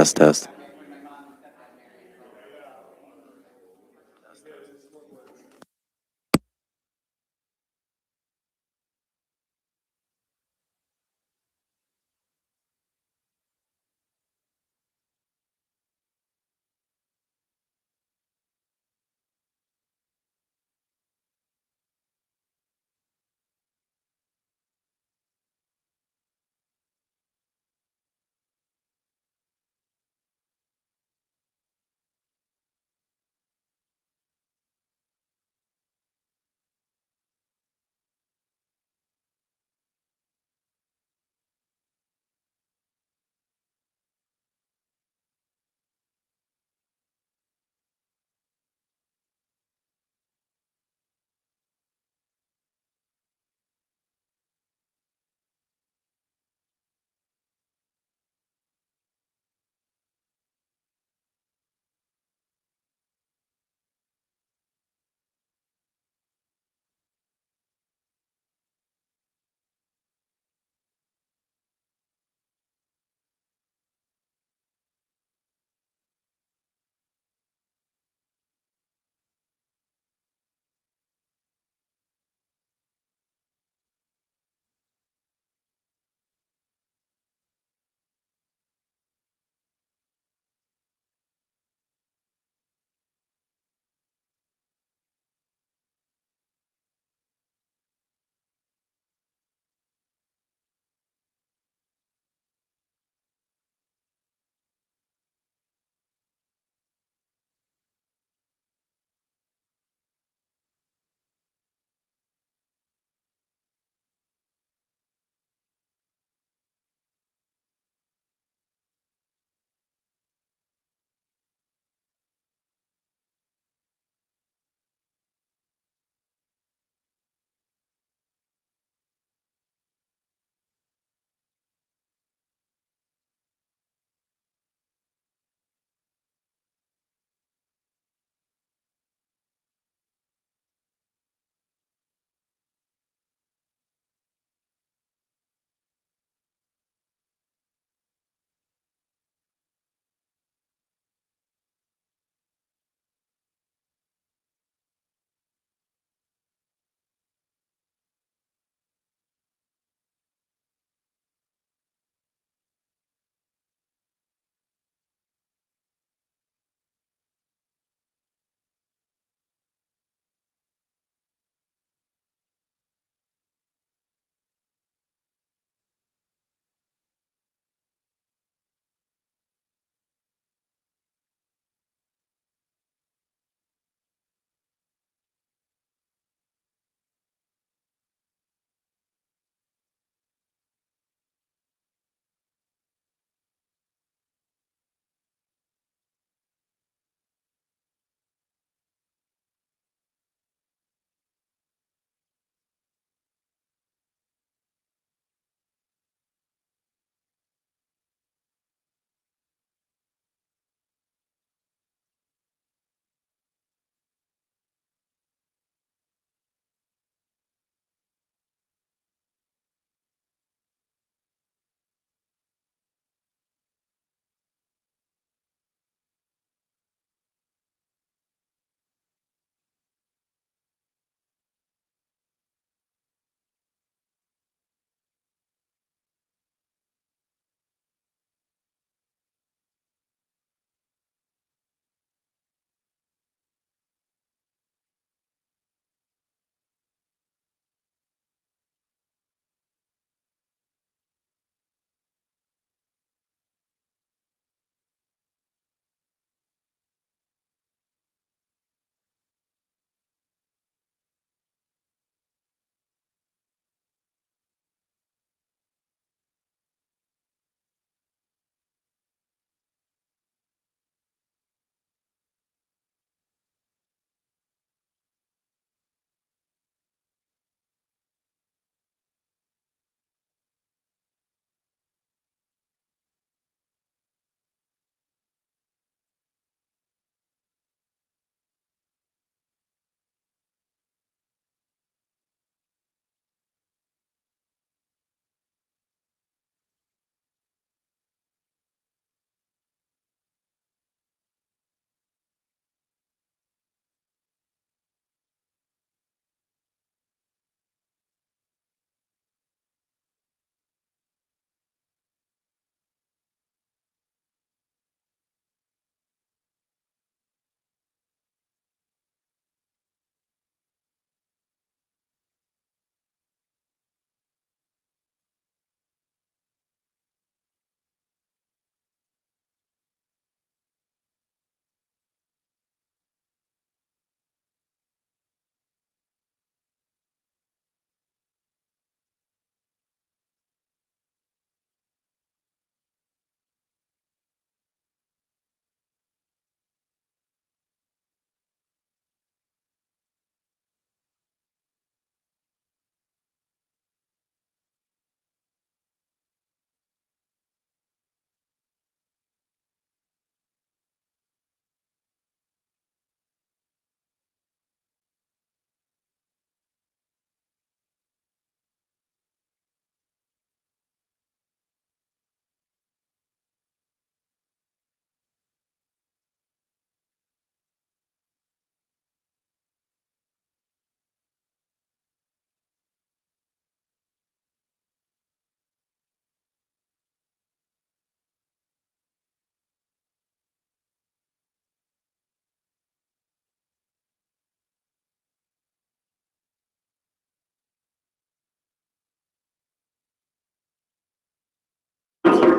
Test, test.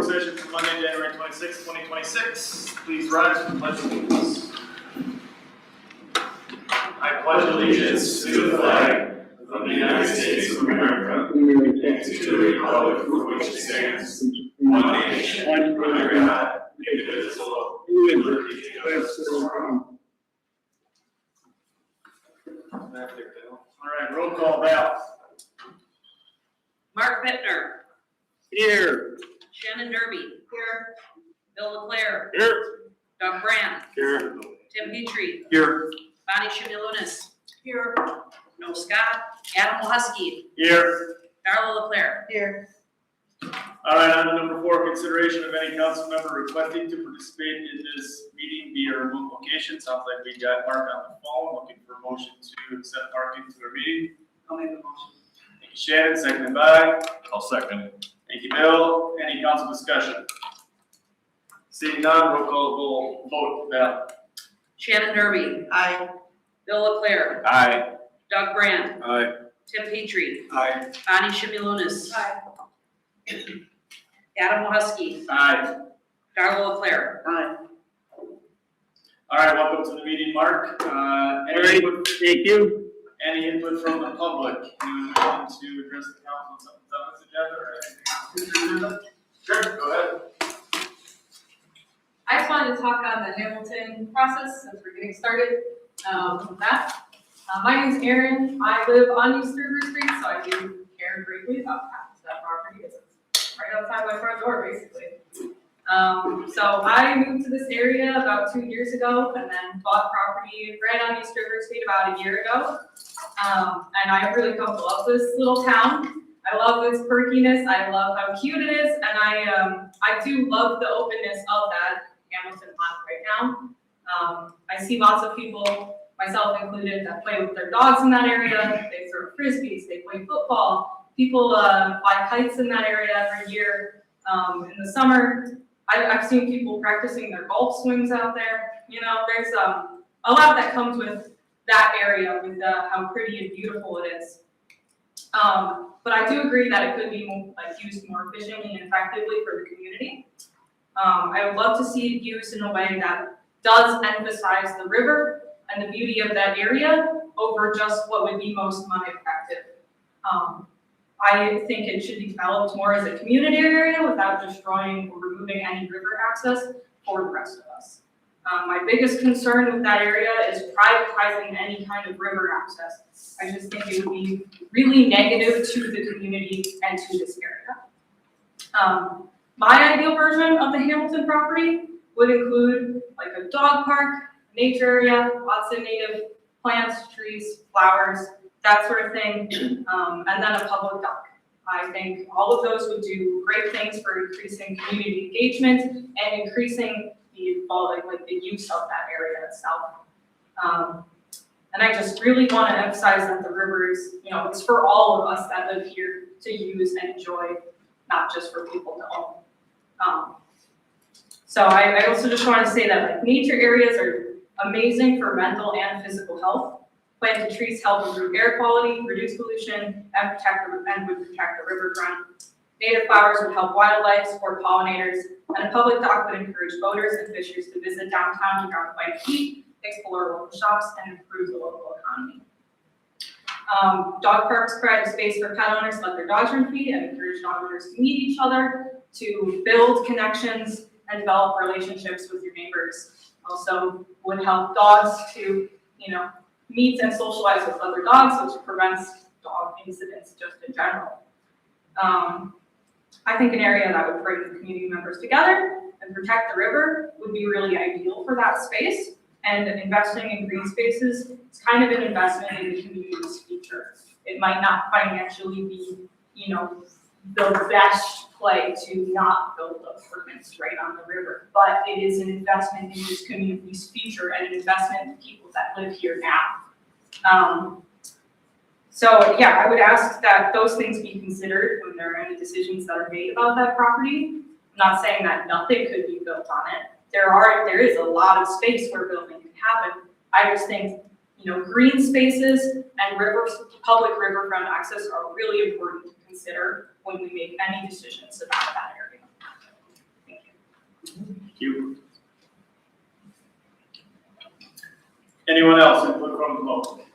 work session for Monday, January 26, 2026. Please rise for the pledge of allegiance. I pledge allegiance to the flag of the United States of America and to the republic for which it stands, one nation, under God, indivisible, with liberty and justice for all. All right, roll call, Val. Mark Bittner. Here. Shannon Derby. Here. Bill LeClaire. Here. Doug Brandt. Here. Tim Petrie. Here. Bonnie Shimilunas. Here. Noel Scott. Adam Husky. Here. Darla LeClaire. Here. All right, on to number 4, consideration of any council member requesting to participate in this meeting via remote location. Sounds like we got Mark on the phone, looking for a motion to accept Mark into our meeting. I'll make the motion. Thank you, Shannon, seconded by. I'll second. Thank you, Bill. Any council discussion? Seeing none, roll call vote, Val. Shannon Derby. Aye. Bill LeClaire. Aye. Doug Brandt. Aye. Tim Petrie. Aye. Bonnie Shimilunas. Aye. Adam Husky. Aye. Darla LeClaire. Aye. All right, welcome to the meeting, Mark. Any input? Thank you. Any input from the public? You want to address the council on something on this agenda or anything else? Sure, go ahead. I just wanted to talk on the Hamilton process since we're getting started with that. My name is Erin. I live on East River Street, so I do care briefly about that property. It's right outside my front door, basically. So I moved to this area about 2 years ago and then bought property right on East River Street about a year ago. And I really come to love this little town. I love its perkiness. I love how cute it is. And I do love the openness of that Hamilton lot right now. I see lots of people, myself included, that play with their dogs in that area. They throw frisbees, they play football. People fly kites in that area every year. In the summer, I've seen people practicing their golf swings out there. You know, there's a lot that comes with that area, with how pretty and beautiful it is. But I do agree that it could be used more efficiently and effectively for the community. I would love to see it used in a way that does emphasize the river and the beauty of that area over just what would be most money effective. I think it should be developed more as a community area without destroying or removing any river access for the rest of us. My biggest concern with that area is privatizing any kind of river access. I just think it would be really negative to the community and to this area. My ideal version of the Hamilton property would include like a dog park, nature area, lots of native plants, trees, flowers, that sort of thing, and then a public dock. I think all of those would do great things for increasing community engagement and increasing the use of that area itself. And I just really want to emphasize that the river is, it's for all of us that live here to use and enjoy, not just for people to own. So I also just want to say that nature areas are amazing for mental and physical health. Planted trees help improve air quality, reduce pollution, and would protect the riverfront. Native flowers would help wildlife, support pollinators, and a public dock would encourage boaters and fishers to visit downtown to grab a bite to eat, explore local shops, and improve the local economy. Dog parks provide a space for pet owners to let their dogs run free and encourage dog owners to meet each other, to build connections, and develop relationships with your neighbors. Also would help dogs to, meet and socialize with other dogs, which prevents dog incidents just in general. I think an area that would bring the community members together and protect the river would be really ideal for that space. And investing in green spaces is kind of an investment in the community's future. It might not financially be, the best play to not build apartments right on the river, but it is an investment in this community's future and an investment in people that live here now. So yeah, I would ask that those things be considered when there are any decisions that are made about that property. I'm not saying that nothing could be built on it. There is a lot of space where building can happen. I just think, green spaces and public riverfront access are really important to consider when we make any decisions about that area. Thank you. Anyone else input from the public?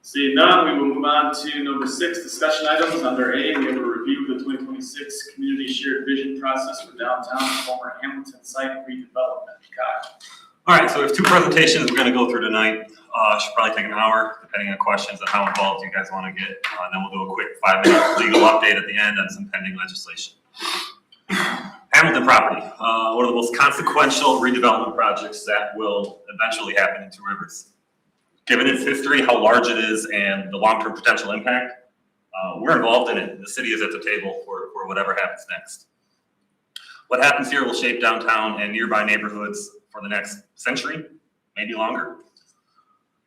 Seeing none, we will move on to number 6, discussion items. Under A, we have a review of the 2026 Community Shared Vision Process for Downtown and Former Hamilton Site Redevelopment. Kyle. All right, so we have 2 presentations we're going to go through tonight. Should probably take an hour, depending on questions and how involved you guys want to get. And then we'll do a quick 5-minute legal update at the end on some pending legislation. Hamilton property, one of the most consequential redevelopment projects that will eventually happen in Two Rivers. Given its history, how large it is, and the long-term potential impact, we're involved in it. The city is at the table for whatever happens next. What happens here will shape downtown and nearby neighborhoods for the next century, maybe longer.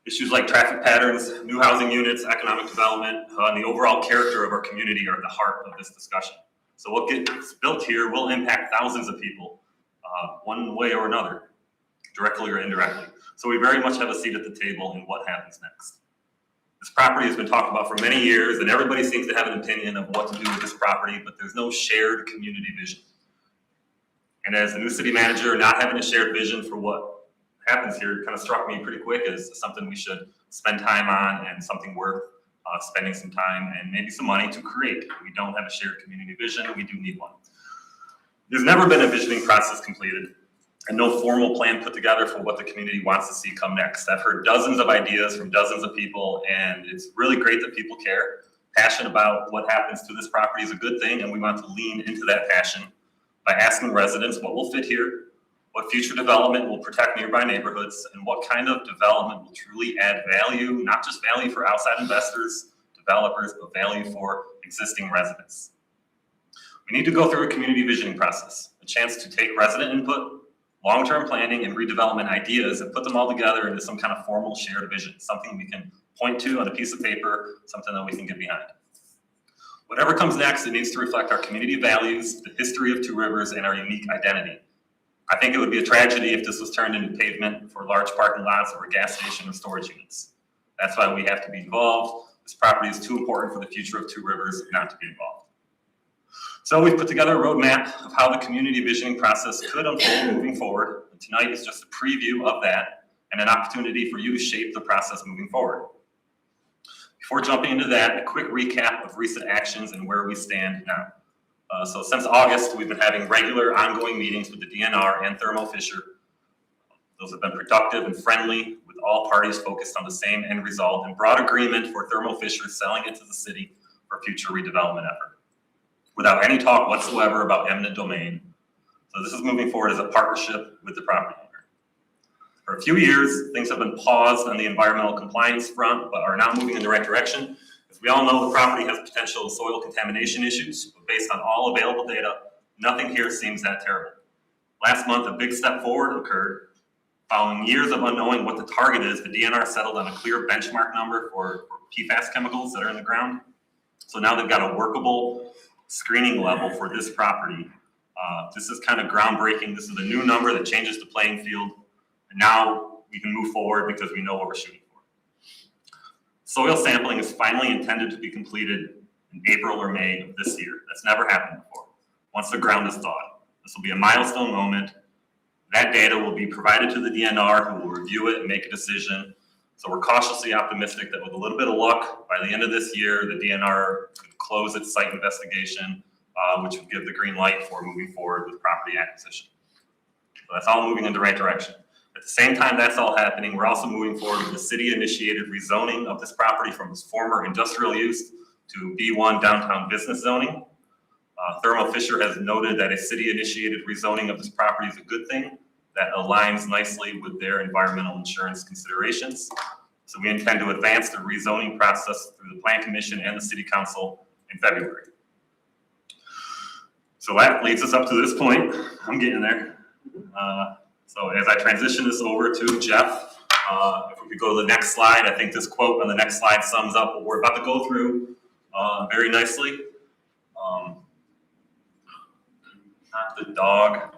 Issues like traffic patterns, new housing units, economic development, and the overall character of our community are at the heart of this discussion. So what gets built here will impact thousands of people, one way or another, directly or indirectly. So we very much have a seat at the table in what happens next. This property has been talked about for many years, and everybody seems to have an opinion of what to do with this property, but there's no shared community vision. And as the new city manager, not having a shared vision for what happens here kind of struck me pretty quick as something we should spend time on and something worth spending some time and maybe some money to create. We don't have a shared community vision, we do need one. There's never been a visioning process completed and no formal plan put together for what the community wants to see come next. I've heard dozens of ideas from dozens of people, and it's really great that people care. Passion about what happens to this property is a good thing, and we want to lean into that passion by asking residents what will fit here, what future development will protect nearby neighborhoods, and what kind of development will truly add value, not just value for outside investors, developers, but value for existing residents. We need to go through a community visioning process, a chance to take resident input, long-term planning, and redevelopment ideas and put them all together into some kind of formal shared vision, something we can point to on a piece of paper, something that we can get behind. Whatever comes next, it needs to reflect our community values, the history of Two Rivers, and our unique identity. I think it would be a tragedy if this was turned into pavement for large parking lots or a gas station or storage units. That's why we have to be involved. This property is too important for the future of Two Rivers not to be involved. So we've put together a roadmap of how the community visioning process could unfold moving forward. And tonight is just a preview of that and an opportunity for you to shape the process moving forward. Before jumping into that, a quick recap of recent actions and where we stand now. So since August, we've been having regular ongoing meetings with the DNR and Thermo Fisher. Those have been productive and friendly, with all parties focused on the same end result and broad agreement for Thermo Fisher selling it to the city for future redevelopment effort, without any talk whatsoever about eminent domain. So this is moving forward as a partnership with the property owner. For a few years, things have been paused on the environmental compliance front, but are now moving in the right direction. As we all know, the property has potential soil contamination issues, but based on all available data, nothing here seems that terrible. Last month, a big step forward occurred. Following years of unknowing what the target is, the DNR settled on a clear benchmark number for PFAS chemicals that are in the ground. So now they've got a workable screening level for this property. This is kind of groundbreaking. This is a new number that changes the playing field. And now we can move forward because we know what we're shooting for. Soil sampling is finally intended to be completed in April or May of this year. That's never happened before. Once the ground is thawed, this will be a milestone moment. That data will be provided to the DNR, who will review it and make a decision. So we're cautiously optimistic that with a little bit of luck, by the end of this year, the DNR could close its site investigation, which would give the green light for moving forward with property acquisition. So that's all moving in the right direction. At the same time that's all happening, we're also moving forward with the city-initiated rezoning of this property from its former industrial use to B1 downtown business zoning. Thermo Fisher has noted that a city-initiated rezoning of this property is a good thing that aligns nicely with their environmental insurance considerations. So we intend to advance the rezoning process through the Plan Commission and the City Council in February. So that leads us up to this point. I'm getting there. So as I transition this over to Jeff, if we could go to the next slide, I think this quote on the next slide sums up what we're about to go through very nicely. Not the dog.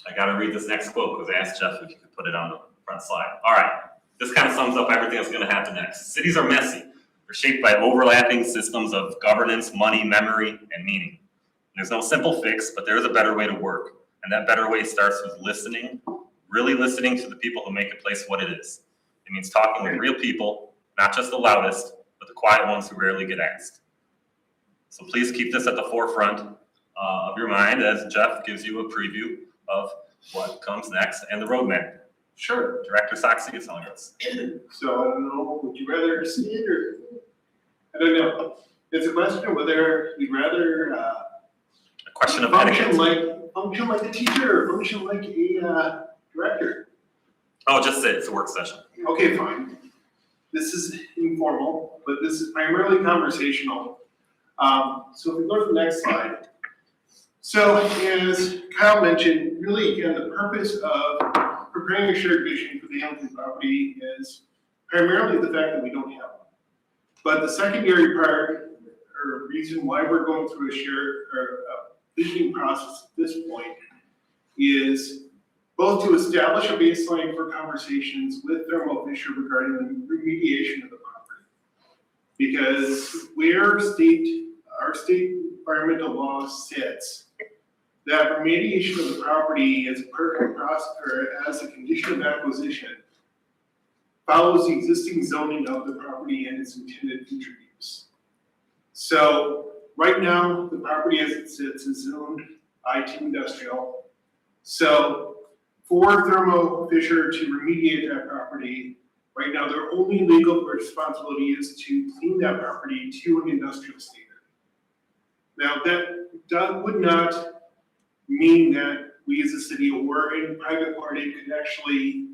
I got to read this next quote because I asked Jeff if he could put it on the front slide. All right. This kind of sums up everything that's going to happen next. Cities are messy. They're shaped by overlapping systems of governance, money, memory, and meaning. There's no simple fix, but there is a better way to work. And that better way starts with listening, really listening to the people who make a place what it is. It means talking with real people, not just the loudest, but the quiet ones who rarely get asked. So please keep this at the forefront of your mind as Jeff gives you a preview of what comes next and the roadmap. Sure. Director Soxy gets on this. So I don't know, would you rather see it or, I don't know. It's a question of whether you'd rather, A question of function etiquette. like a teacher or function like a, director. Oh, just say it's a work session. Okay, fine. This is informal, but this is primarily conversational. So if we go to the next slide. So as Kyle mentioned, really again, the purpose of preparing a shared vision for the Hamilton property is primarily the fact that we don't have one. But the secondary part or reason why we're going through a shared or a visioning process at this point is both to establish a baseline for conversations with Thermo Fisher regarding the remediation of the property. Because where our state environmental law sits, that remediation of the property as a pertinent process or as a condition of acquisition follows the existing zoning of the property and its intended future use. So right now, the property as it sits is zoned IT industrial. So for Thermo Fisher to remediate that property, right now their only legal responsibility is to clean that property to an industrial standard. Now that would not mean that we as a city or any private party could actually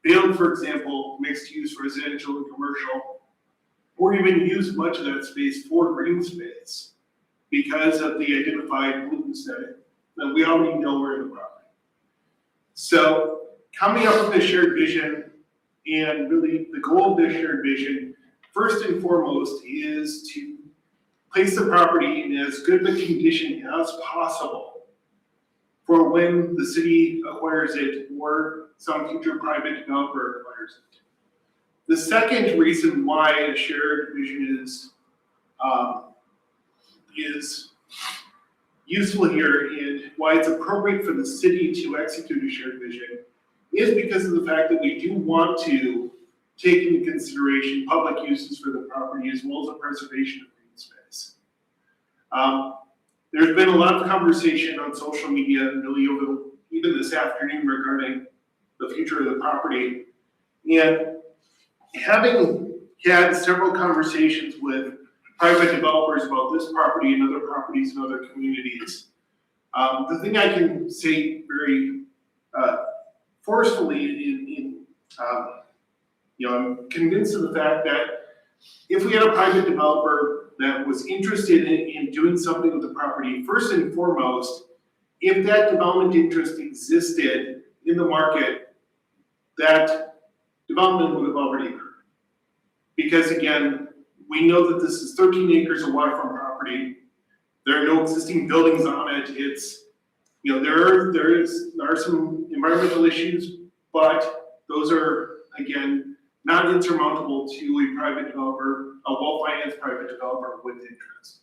build, for example, mixed use residential and commercial, or even use much of that space for green space because of the identified pollutants that we already know are in the property. So coming up with a shared vision, and really the goal of this shared vision, first and foremost, is to place the property in as good of a condition as possible for when the city acquires it or some future private developer acquires it. The second reason why a shared vision is useful here and why it's appropriate for the city to execute a shared vision is because of the fact that we do want to take into consideration public uses for the property as well as the preservation of green space. There's been a lot of conversation on social media, really over even this afternoon, regarding the future of the property. And having had several conversations with private developers about this property and other properties in other communities, the thing I can say very forcefully I'm convinced of the fact that if we had a private developer that was interested in doing something with the property, first and foremost, if that development interest existed in the market, that development would have already occurred. Because again, we know that this is 13 acres of waterfront property. There are no existing buildings on it. It's, there are some environmental issues, but those are, again, not insurmountable to a private developer, a well-financed private developer with interest.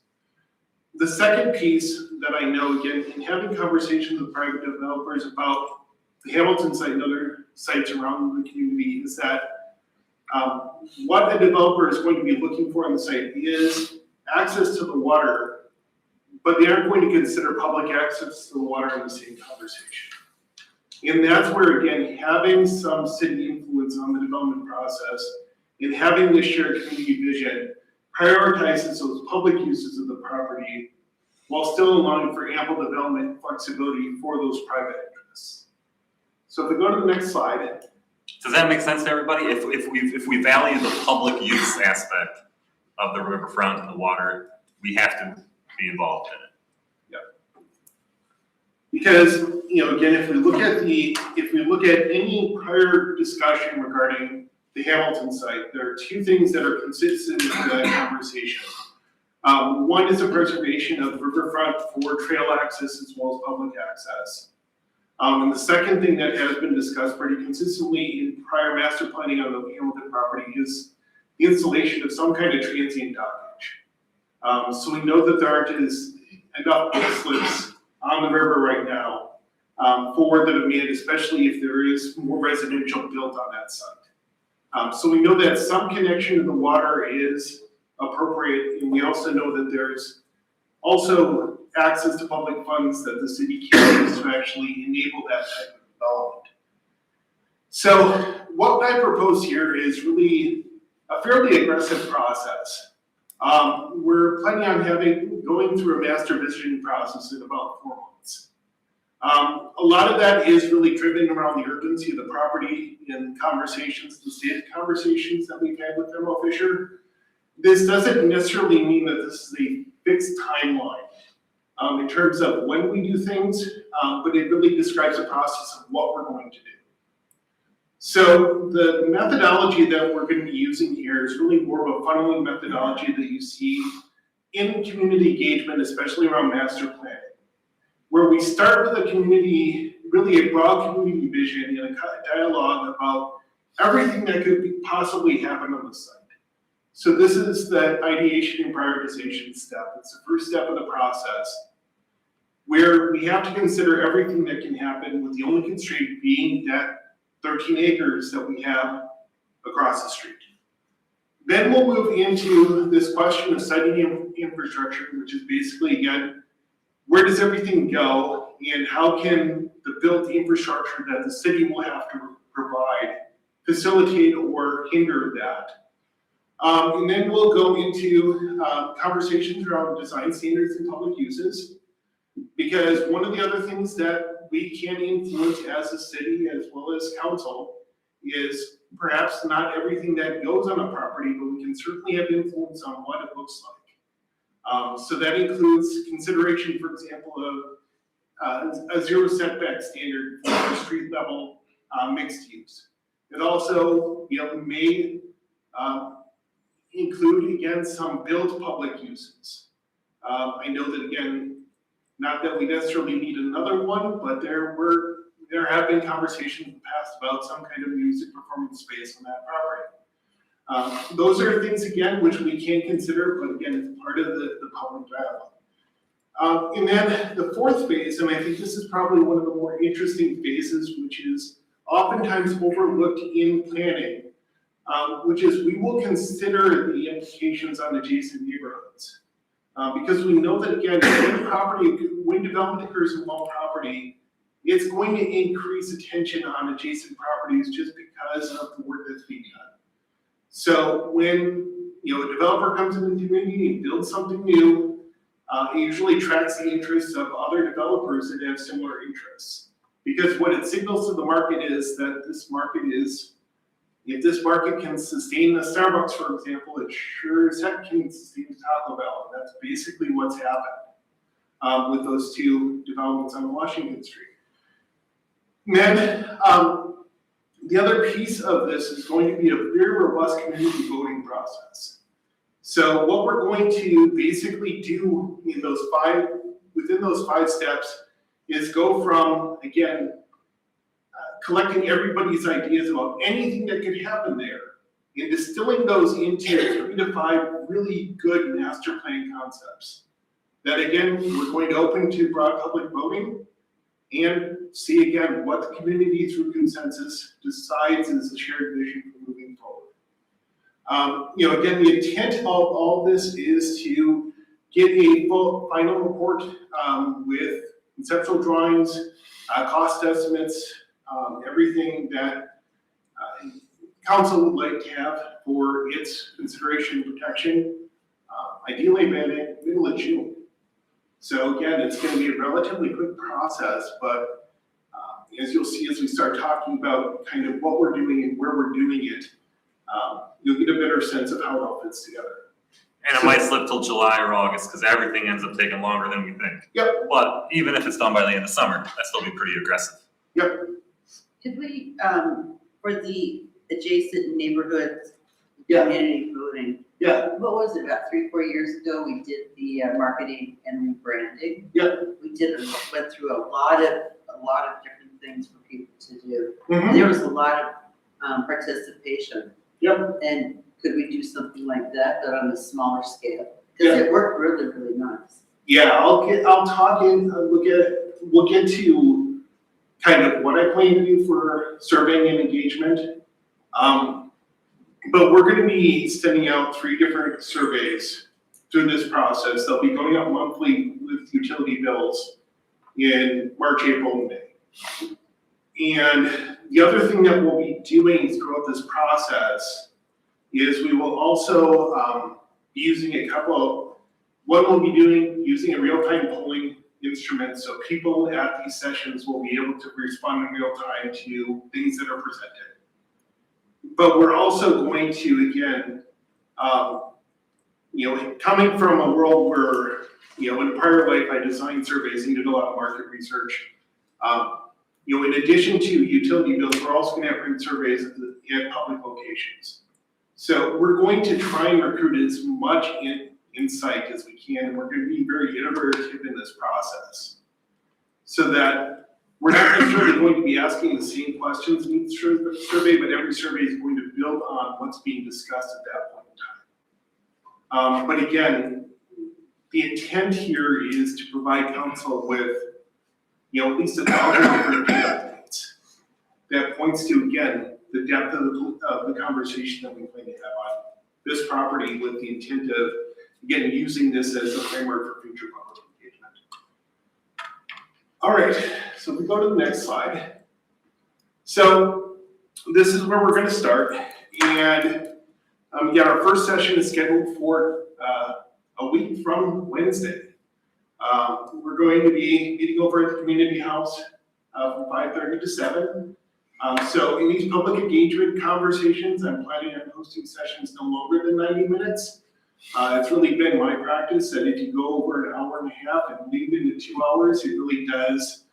The second piece that I know, again, in having conversations with private developers about the Hamilton site and other sites around the community, is that what the developer is going to be looking for on the site is access to the water, but they aren't going to consider public access to the water in the same conversation. And that's where, again, having some city influence on the development process and having this shared community vision prioritizes those public uses of the property while still allowing for ample development flexibility for those private interests. So if we go to the next slide. Does that make sense to everybody? If we value the public use aspect of the riverfront and the water, we have to be involved in it. Because, again, if we look at any prior discussion regarding the Hamilton site, there are two things that are consistent in that conversation. One is the preservation of the riverfront for trail access as well as public access. And the second thing that has been discussed pretty consistently in prior master planning on the Hamilton property is the installation of some kind of transient dockage. So we know that there aren't enough boat slips on the river right now for the demand, especially if there is more residential built on that site. So we know that some connection to the water is appropriate, and we also know that there's also access to public funds that the city can use to actually enable that type of development. So what I propose here is really a fairly aggressive process. We're planning on going through a master vision process in about 4 months. A lot of that is really driven around the urgency of the property and conversations, the state conversations that we've had with Thermo Fisher. This doesn't necessarily mean that this is a fixed timeline in terms of when we do things, but it really describes the process of what we're going to do. So the methodology that we're going to be using here is really more of a funneling methodology that you see in community engagement, especially around master planning, where we start with a community, really a broad community vision and a dialogue about everything that could possibly happen on the site. So this is the ideation and prioritization step. It's the first step of the process, where we have to consider everything that can happen, with the only constraint being that 13 acres that we have across the street. Then we'll move into this question of siting infrastructure, which is basically, again, where does everything go and how can the built infrastructure that the city will have to provide facilitate or hinder that? And then we'll go into conversations around design standards and public uses, because one of the other things that we can influence as a city as well as council is perhaps not everything that goes on a property, but we can certainly have influence on what it looks like. So that includes consideration, for example, of a zero setback standard for street level mixed use. It also, may include, again, some built public uses. I know that, again, not that we necessarily need another one, but there have been conversations in the past about some kind of music performance space on that property. Those are things, again, which we can consider, but again, it's part of the public dialogue. And then the fourth phase, and I think this is probably one of the more interesting phases, which is oftentimes overlooked in planning, which is we will consider the implications on adjacent neighborhoods. Because we know that, again, when development occurs in one property, it's going to increase attention on adjacent properties just because of the work that's being done. So when a developer comes into the community and builds something new, it usually attracts the interests of other developers that have similar interests. Because what it signals to the market is that this market is, if this market can sustain the Starbucks, for example, it sure as heck can sustain Taco Bell. And that's basically what's happened with those two developments on Washington Street. And then the other piece of this is going to be a very robust community voting process. So what we're going to basically do within those five steps is go from, again, collecting everybody's ideas about anything that could happen there and distilling those into 3 to 5 really good master plan concepts that, again, we're going to open to broad public voting and see, again, what the community through consensus decides is a shared vision for moving forward. Again, the intent of all this is to get a full final report with conceptual drawings, cost estimates, everything that council would like to have for its consideration and protection, ideally by the middle of June. So again, it's going to be a relatively quick process, but as you'll see as we start talking about kind of what we're doing and where we're doing it, you'll get a better sense of how it all fits together. And it might slip till July or August because everything ends up taking longer than we think. Yep. But even if it's done by the end of summer, that'd still be pretty aggressive. Yep. Did we, for the adjacent neighborhoods, Yeah. community voting, Yeah. what was it, about 3-4 years ago, we did the marketing and rebranding? Yeah. We went through a lot of different things for people to do. Mhm. There was a lot of participation. Yep. And could we do something like that, but on a smaller scale? Because it worked really, really nice. Yeah, I'll talk in, we'll get to kind of what I plan to do for surveying and engagement. But we're gonna be sending out 3 different surveys through this process. They'll be going out monthly with utility bills in March, April, and May. And the other thing that we'll be doing throughout this process is we will also be using one we'll be doing, using a real-time polling instrument, so people at these sessions will be able to respond in real time to things that are presented. But we're also going to, again, coming from a world where, in a prior life, I designed surveys and did a lot of market research. In addition to utility bills, we're also gonna have print surveys at public locations. So we're going to try and recruit as much insight as we can, and we're gonna be very iterative in this process. So that we're not necessarily going to be asking the same questions in each survey, but every survey is going to build on what's being discussed at that point in time. But again, the intent here is to provide council with, at least 1,000 different data points that points to, again, the depth of the conversation that we plan to have on this property, with the intent of, again, using this as a framework for future public engagement. All right, so we go to the next slide. So this is where we're going to start, and our first session is scheduled for a week from Wednesday. We're going to be meeting over at the community house from 5:30 to 7. So in these public engagement conversations, I'm planning on hosting sessions no longer than 90 minutes. It's really been my practice that if you go over an hour and a half and leave it into 2 hours, it really does.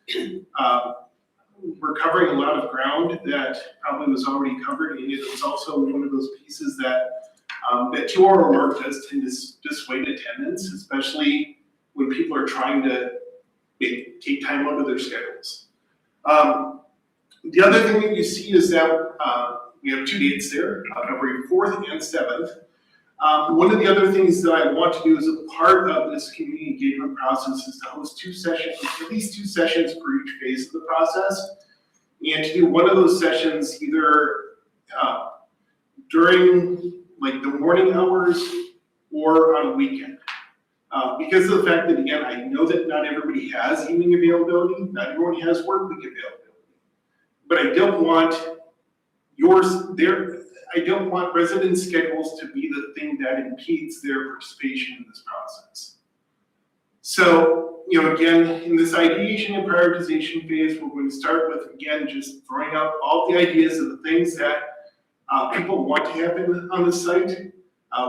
We're covering a lot of ground that probably was already covered, and it was also one of those pieces that that 2 hour mark does tend to dissuade attendance, especially when people are trying to take time out of their schedules. The other thing that you see is that we have 2 dates there, February 4th and 7th. One of the other things that I want to do as a part of this community engagement process is to host 2 sessions, at least 2 sessions for each phase of the process, and to do one of those sessions either during like the morning hours or on a weekend. Because of the fact that, again, I know that not everybody has evening availability, not everyone has work week availability. But I don't want I don't want residents' schedules to be the thing that impedes their participation in this process. So, again, in this ideation and prioritization phase, we're going to start with, again, just throwing out all the ideas of the things that people want to happen on the site.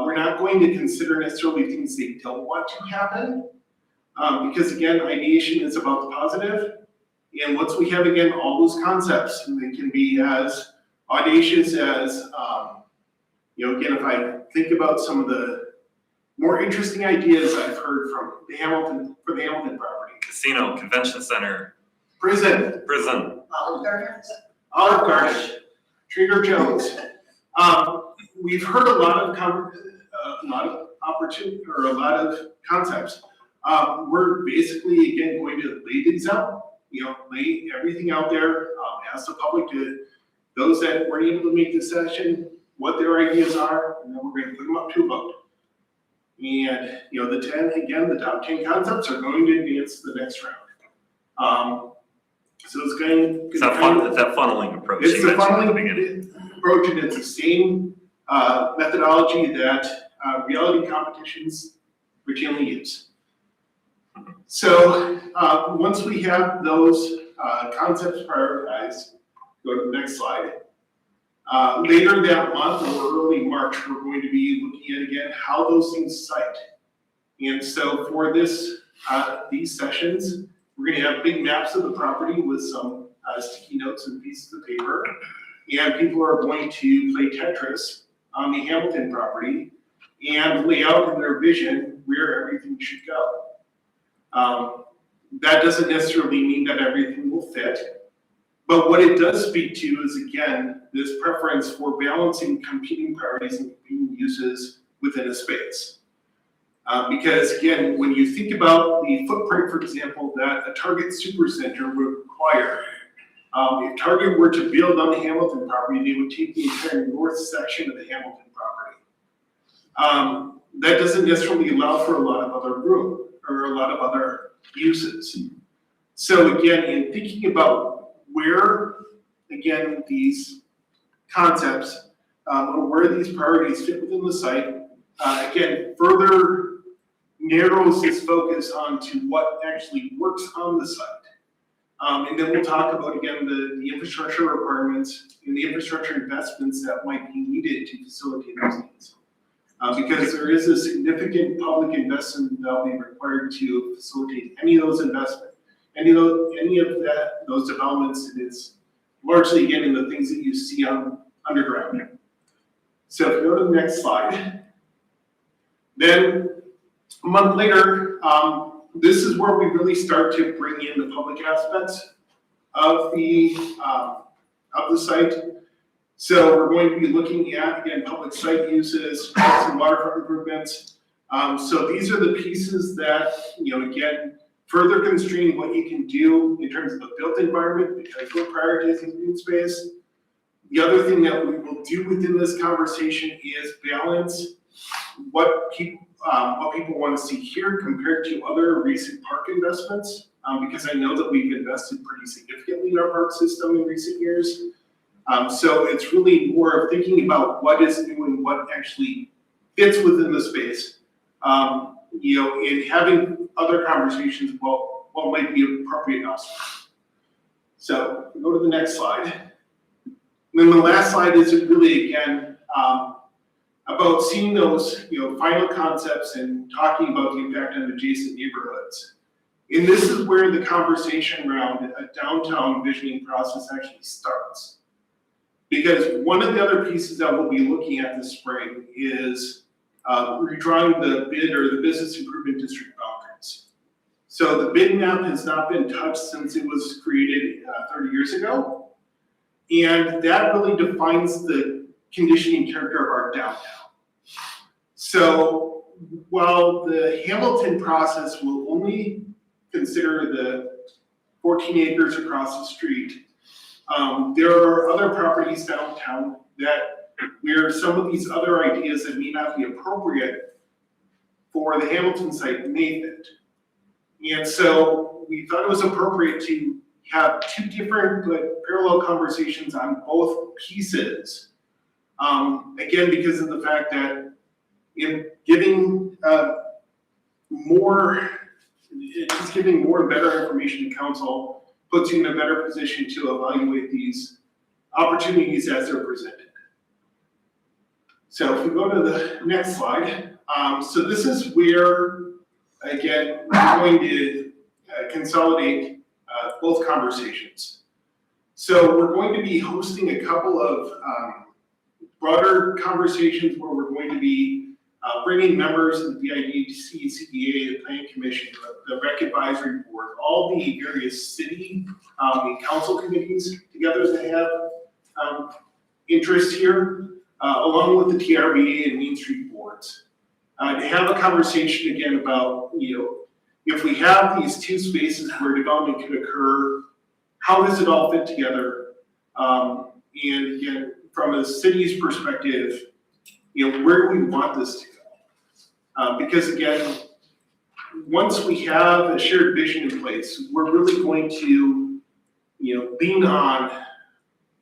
We're not going to consider necessarily things they don't want to happen, because, again, ideation is about the positive. And once we have, again, all those concepts, and they can be as audacious as, again, if I think about some of the more interesting ideas I've heard for the Hamilton property. Casino, convention center, Prison, Olive Garden? Olive Garden, Trader Joe's. We've heard a lot of opportunity, or a lot of concepts. We're basically, again, going to lay these out. Lay everything out there, ask the public, those that weren't able to make the session, what their ideas are, and then we're going to put them up to a vote. And, the top 10 concepts are going to advance to the next round. So it's going it's that funneling approach It's you the mentioned at the beginning. funneling approach, and it's the same methodology that reality competitions routinely use. So once we have those concepts prioritized, go to the next slide. Later that month or early March, we're going to be looking at, again, how those things cite. And so for these sessions, we're going to have big maps of the property with some sticky notes and pieces of paper. And people are going to play Tetris on the Hamilton property and lay out in their vision where everything should go. That doesn't necessarily mean that everything will fit. But what it does speak to is, again, this preference for balancing competing priorities and competing uses within a space. Because again, when you think about the footprint, for example, that a Target Supercenter would require, if Target were to build on the Hamilton property, they would take the entire north section of the Hamilton property. That doesn't necessarily allow for a lot of other room or a lot of other uses. So again, in thinking about where, again, these concepts or where these priorities fit within the site, again, further narrows this focus onto what actually works on the site. And then we'll talk about, again, the infrastructure requirements and the infrastructure investments that might be needed to facilitate those needs. Because there is a significant public investment that will be required to facilitate any of those investments, any of those developments, and it's largely, again, in the things that you see on underground. So if you go to the next slide, then a month later, this is where we really start to bring in the public aspects of the site. So we're going to be looking at, again, public site uses, some waterfront improvements. So these are the pieces that, again, further constrain what you can do in terms of the built environment because we're prioritizing green space. The other thing that we will do within this conversation is balance what people want to see here compared to other recent park investments, because I know that we've invested pretty significantly in our park system in recent years. So it's really more of thinking about what is new and what actually fits within the space, in having other conversations about what might be appropriate elsewhere. So go to the next slide. And then the last slide is really, again, about seeing those, final concepts and talking about the impact on adjacent neighborhoods. And this is where the conversation around a downtown visioning process actually starts. Because one of the other pieces that we'll be looking at this spring is redrawing the BID or the Business Improvement District boundaries. So the BID map has not been touched since it was created 30 years ago. And that really defines the conditioning character of our downtown. So while the Hamilton process will only consider the 14 acres across the street, there are other properties downtown that where some of these other ideas that may not be appropriate for the Hamilton site may fit. And so we thought it was appropriate to have two different but parallel conversations on both pieces. Again, because of the fact that in giving more and better information to council puts you in a better position to evaluate these opportunities as they're presented. So if we go to the next slide, so this is where, again, we're going to consolidate both conversations. So we're going to be hosting a couple of broader conversations where we're going to be bringing members of the BIDC, CDA, the Planning Commission, the Rec Advisory Board, all the various city and council committees together that have interest here, along with the TRBA and Main Street boards, to have a conversation again about, if we have these two spaces where development can occur, how does it all fit together? And again, from a city's perspective, where do we want this to go? Because again, once we have a shared vision in place, we're really going to, lean on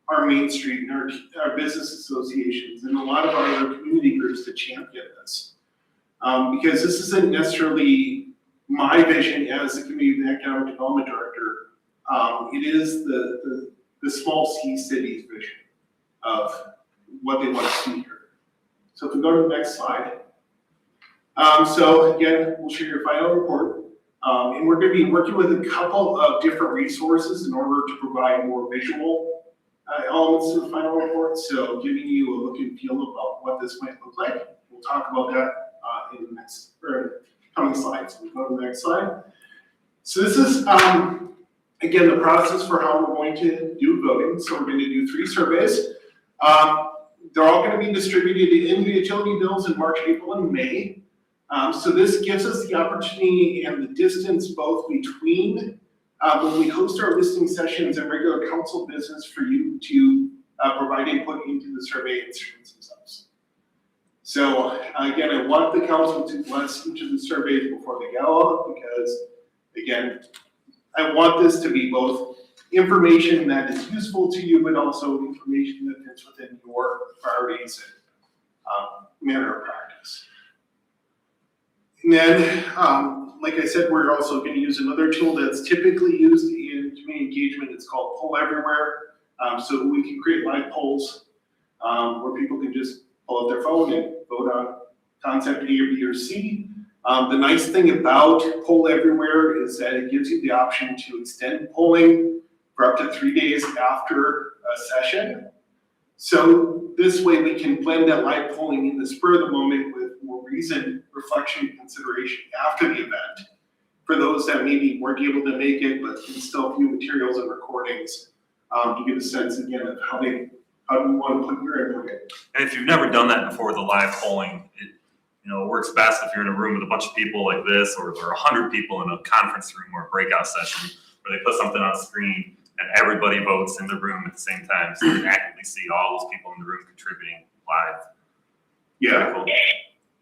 our Main Street and our business associations and a lot of our other community groups to champion this. Because this isn't necessarily my vision as the Community and Economic Development Director. It is the small C city's vision of what they want to see here. So if we go to the next slide. So again, we'll share your final report. And we're going to be working with a couple of different resources in order to provide more visual elements to the final report. So giving you a look and feel about what this might look like. We'll talk about that in the next coming slides. We'll go to the next slide. So this is Again, the process for how we're going to do voting, so we're going to do 3 surveys. They're all going to be distributed in the utility bills in March, April, and May. So this gives us the opportunity and the distance both between when we host our listening sessions and regular council business for you to provide input into the survey instruments themselves. So again, I want the council to bless each of the surveys before they go out because, again, I want this to be both information that is useful to you, but also information that fits within your priorities and manner of practice. And then, like I said, we're also going to use another tool that's typically used in community engagement. It's called Poll Everywhere. So we can create live polls where people can just pull out their phone and vote on concept A or B or C. The nice thing about Poll Everywhere is that it gives you the option to extend polling for up to 3 days after a session. So this way we can blend that live polling in the spur of the moment with more reasoned reflection and consideration after the event for those that maybe weren't able to make it but can still view materials and recordings to get a sense again of how do you want to put your input in. And if you've never done that before, the live polling, it works best if you're in a room with a bunch of people like this, or there are 100 people in a conference room or a breakout session where they put something on screen and everybody votes in the room at the same time, so you can actively see all those people in the room contributing live. Yeah, Cool.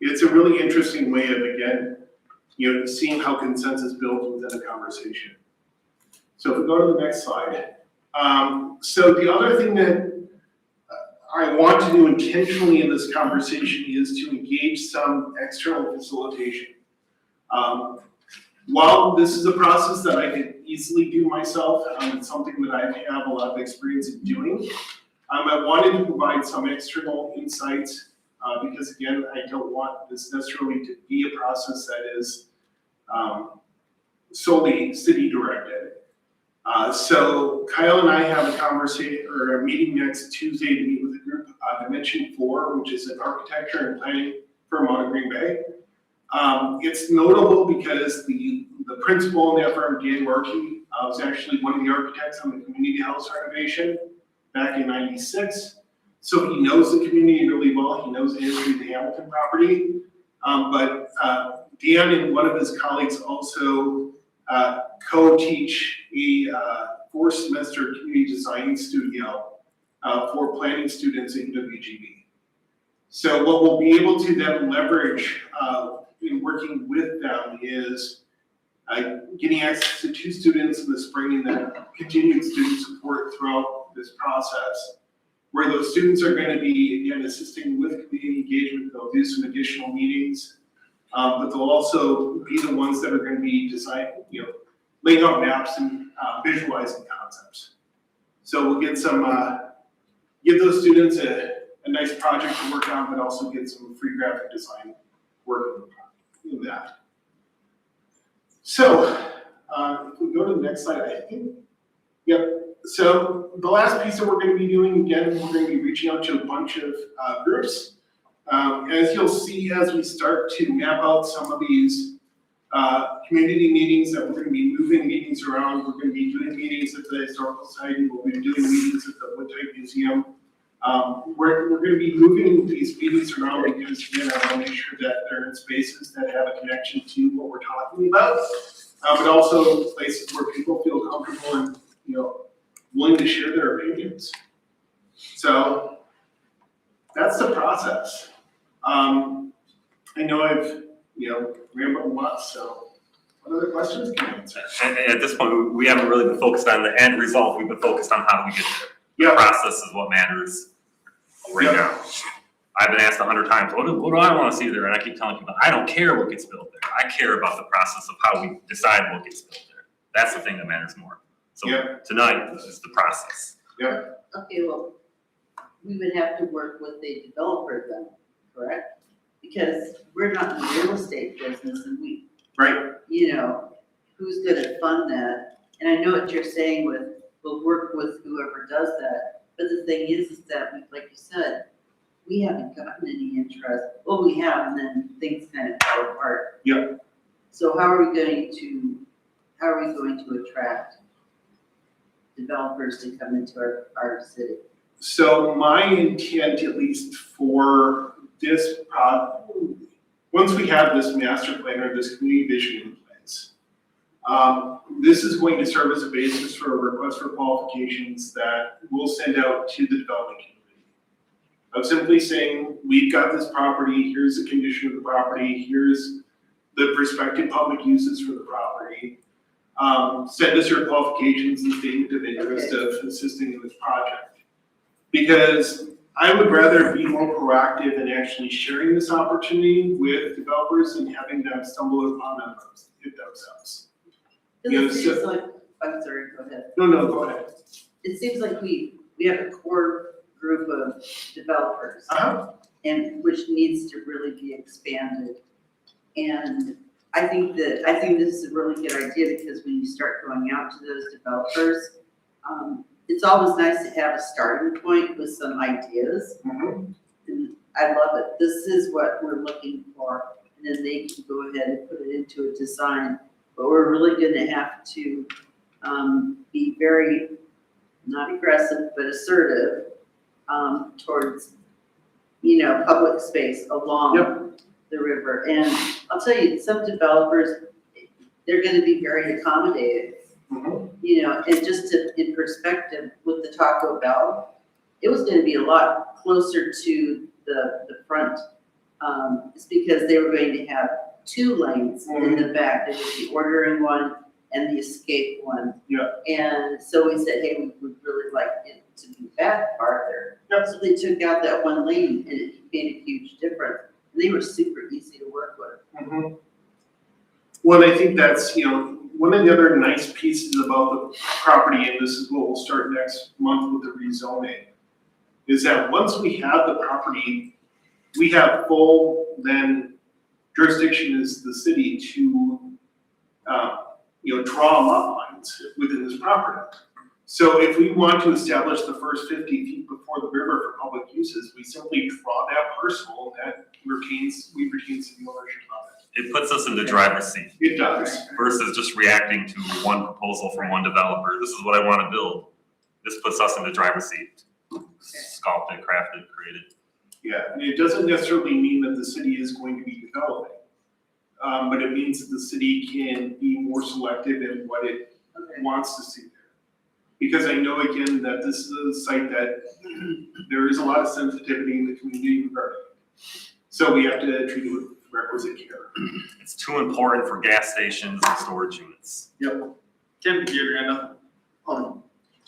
it's a really interesting way of, again, seeing how consensus builds within a conversation. So if we go to the next slide. So the other thing that I want to do intentionally in this conversation is to engage some external facilitation. While this is a process that I could easily do myself, it's something that I have a lot of experience in doing. I wanted to provide some external insights because again, I don't want this necessarily to be a process that is solely city directed. So Kyle and I have a conversation or a meeting next Tuesday to meet with a group, Dimension 4, which is an architecture and planning firm out of Green Bay. It's notable because the principal in that firm, Dan Markey, was actually one of the architects on the community house renovation back in '96. So he knows the community really well. He knows the history of the Hamilton property. But Dan and one of his colleagues also co-teach a 4-semester community design studio for planning students at UWGB. So what we'll be able to then leverage in working with them is getting access to 2 students in the spring and then continued student support throughout this process, where those students are going to be, again, assisting with community engagement. They'll do some additional meetings, but they'll also be the ones that are going to be designing, laying out maps and visualizing concepts. So we'll get some, give those students a nice project to work on, but also get some free graphic design work in that. So if we go to the next slide, I think, yep. So the last piece that we're going to be doing, again, we're going to be reaching out to a bunch of groups. As you'll see, as we start to map out some of these community meetings that we're going to be moving meetings around, we're going to be doing meetings at the Historical Society, we'll be doing meetings at the Woodtype Museum. We're going to be moving these meetings around because, again, I want to make sure that they're in spaces that have a connection to what we're talking about, but also places where people feel comfortable and, willing to share their opinions. So that's the process. I know I've, rambled a lot, so what other questions can I answer? And at this point, we haven't really been focused on the end result. We've been focused on how do we get there. Yeah. The process is what matters right now. I've been asked 100 times, what do I want to see there? And I keep telling people, I don't care what gets built there. I care about the process of how we decide what gets built there. That's the thing that matters more. So tonight is the process. Okay, well, we would have to work with the developer then, correct? Because we're not in the real estate business and Right. Who's gonna fund that? And I know what you're saying we'll work with whoever does that. But the thing is that, like you said, we haven't gotten any interest. Well, we have, and then things kind of fall apart. Yeah. So how are we going to attract developers to come into our city? So my intent, at least for this once we have this master plan or this community vision in place, this is going to serve as a basis for a request for qualifications that we'll send out to the development community. Of simply saying, we've got this property, here's the condition of the property, here's the prospective public uses for the property. Send us your qualifications and statement of interest of assisting in this project. Because I would rather be more proactive in actually sharing this opportunity with developers and having them stumble upon it themselves. Because it seems like, I'm sorry, go ahead. No, go ahead. It seems like we have a core group of developers. And which needs to really be expanded. And I think this is a really good idea, because when you start going out to those developers, it's always nice to have a starting point with some ideas. And I love it. This is what we're looking for. And then they can go ahead and put it into a design. But we're really gonna have to be very, not aggressive, but assertive towards, public space along the river. And I'll tell you, some developers, they're gonna be very accommodating. And just in perspective with the Taco Bell, it was gonna be a lot closer to the front. It's because they were going to have 2 lanes in the back. There was the ordering one and the escape one. And so we said, hey, we would really like it to be back farther. So they took out that 1 lane, and it made a huge difference. And they were super easy to work with. Well, I think that's, one of the other nice pieces about the property, and this is what we'll start next month with the rezoning, is that once we have the property, we have full then jurisdiction as the city to, draw lot lines within this property. So if we want to establish the first 50 feet before the river for public uses, we simply draw that parcel that we retain city ownership of it. It puts us in the driver's seat It does. versus just reacting to one proposal from one developer. This is what I want to build. This puts us in the driver's seat. Sculpted, crafted, created. Yeah, and it doesn't necessarily mean that the city is going to be developing. But it means that the city can be more selective in what it wants to see there. Because I know, again, that this is a site that there is a lot of sensitivity in the community regarding it. So we have to treat it with requisite care. It's too important for gas stations and storage units. Tim, did you have your hand up?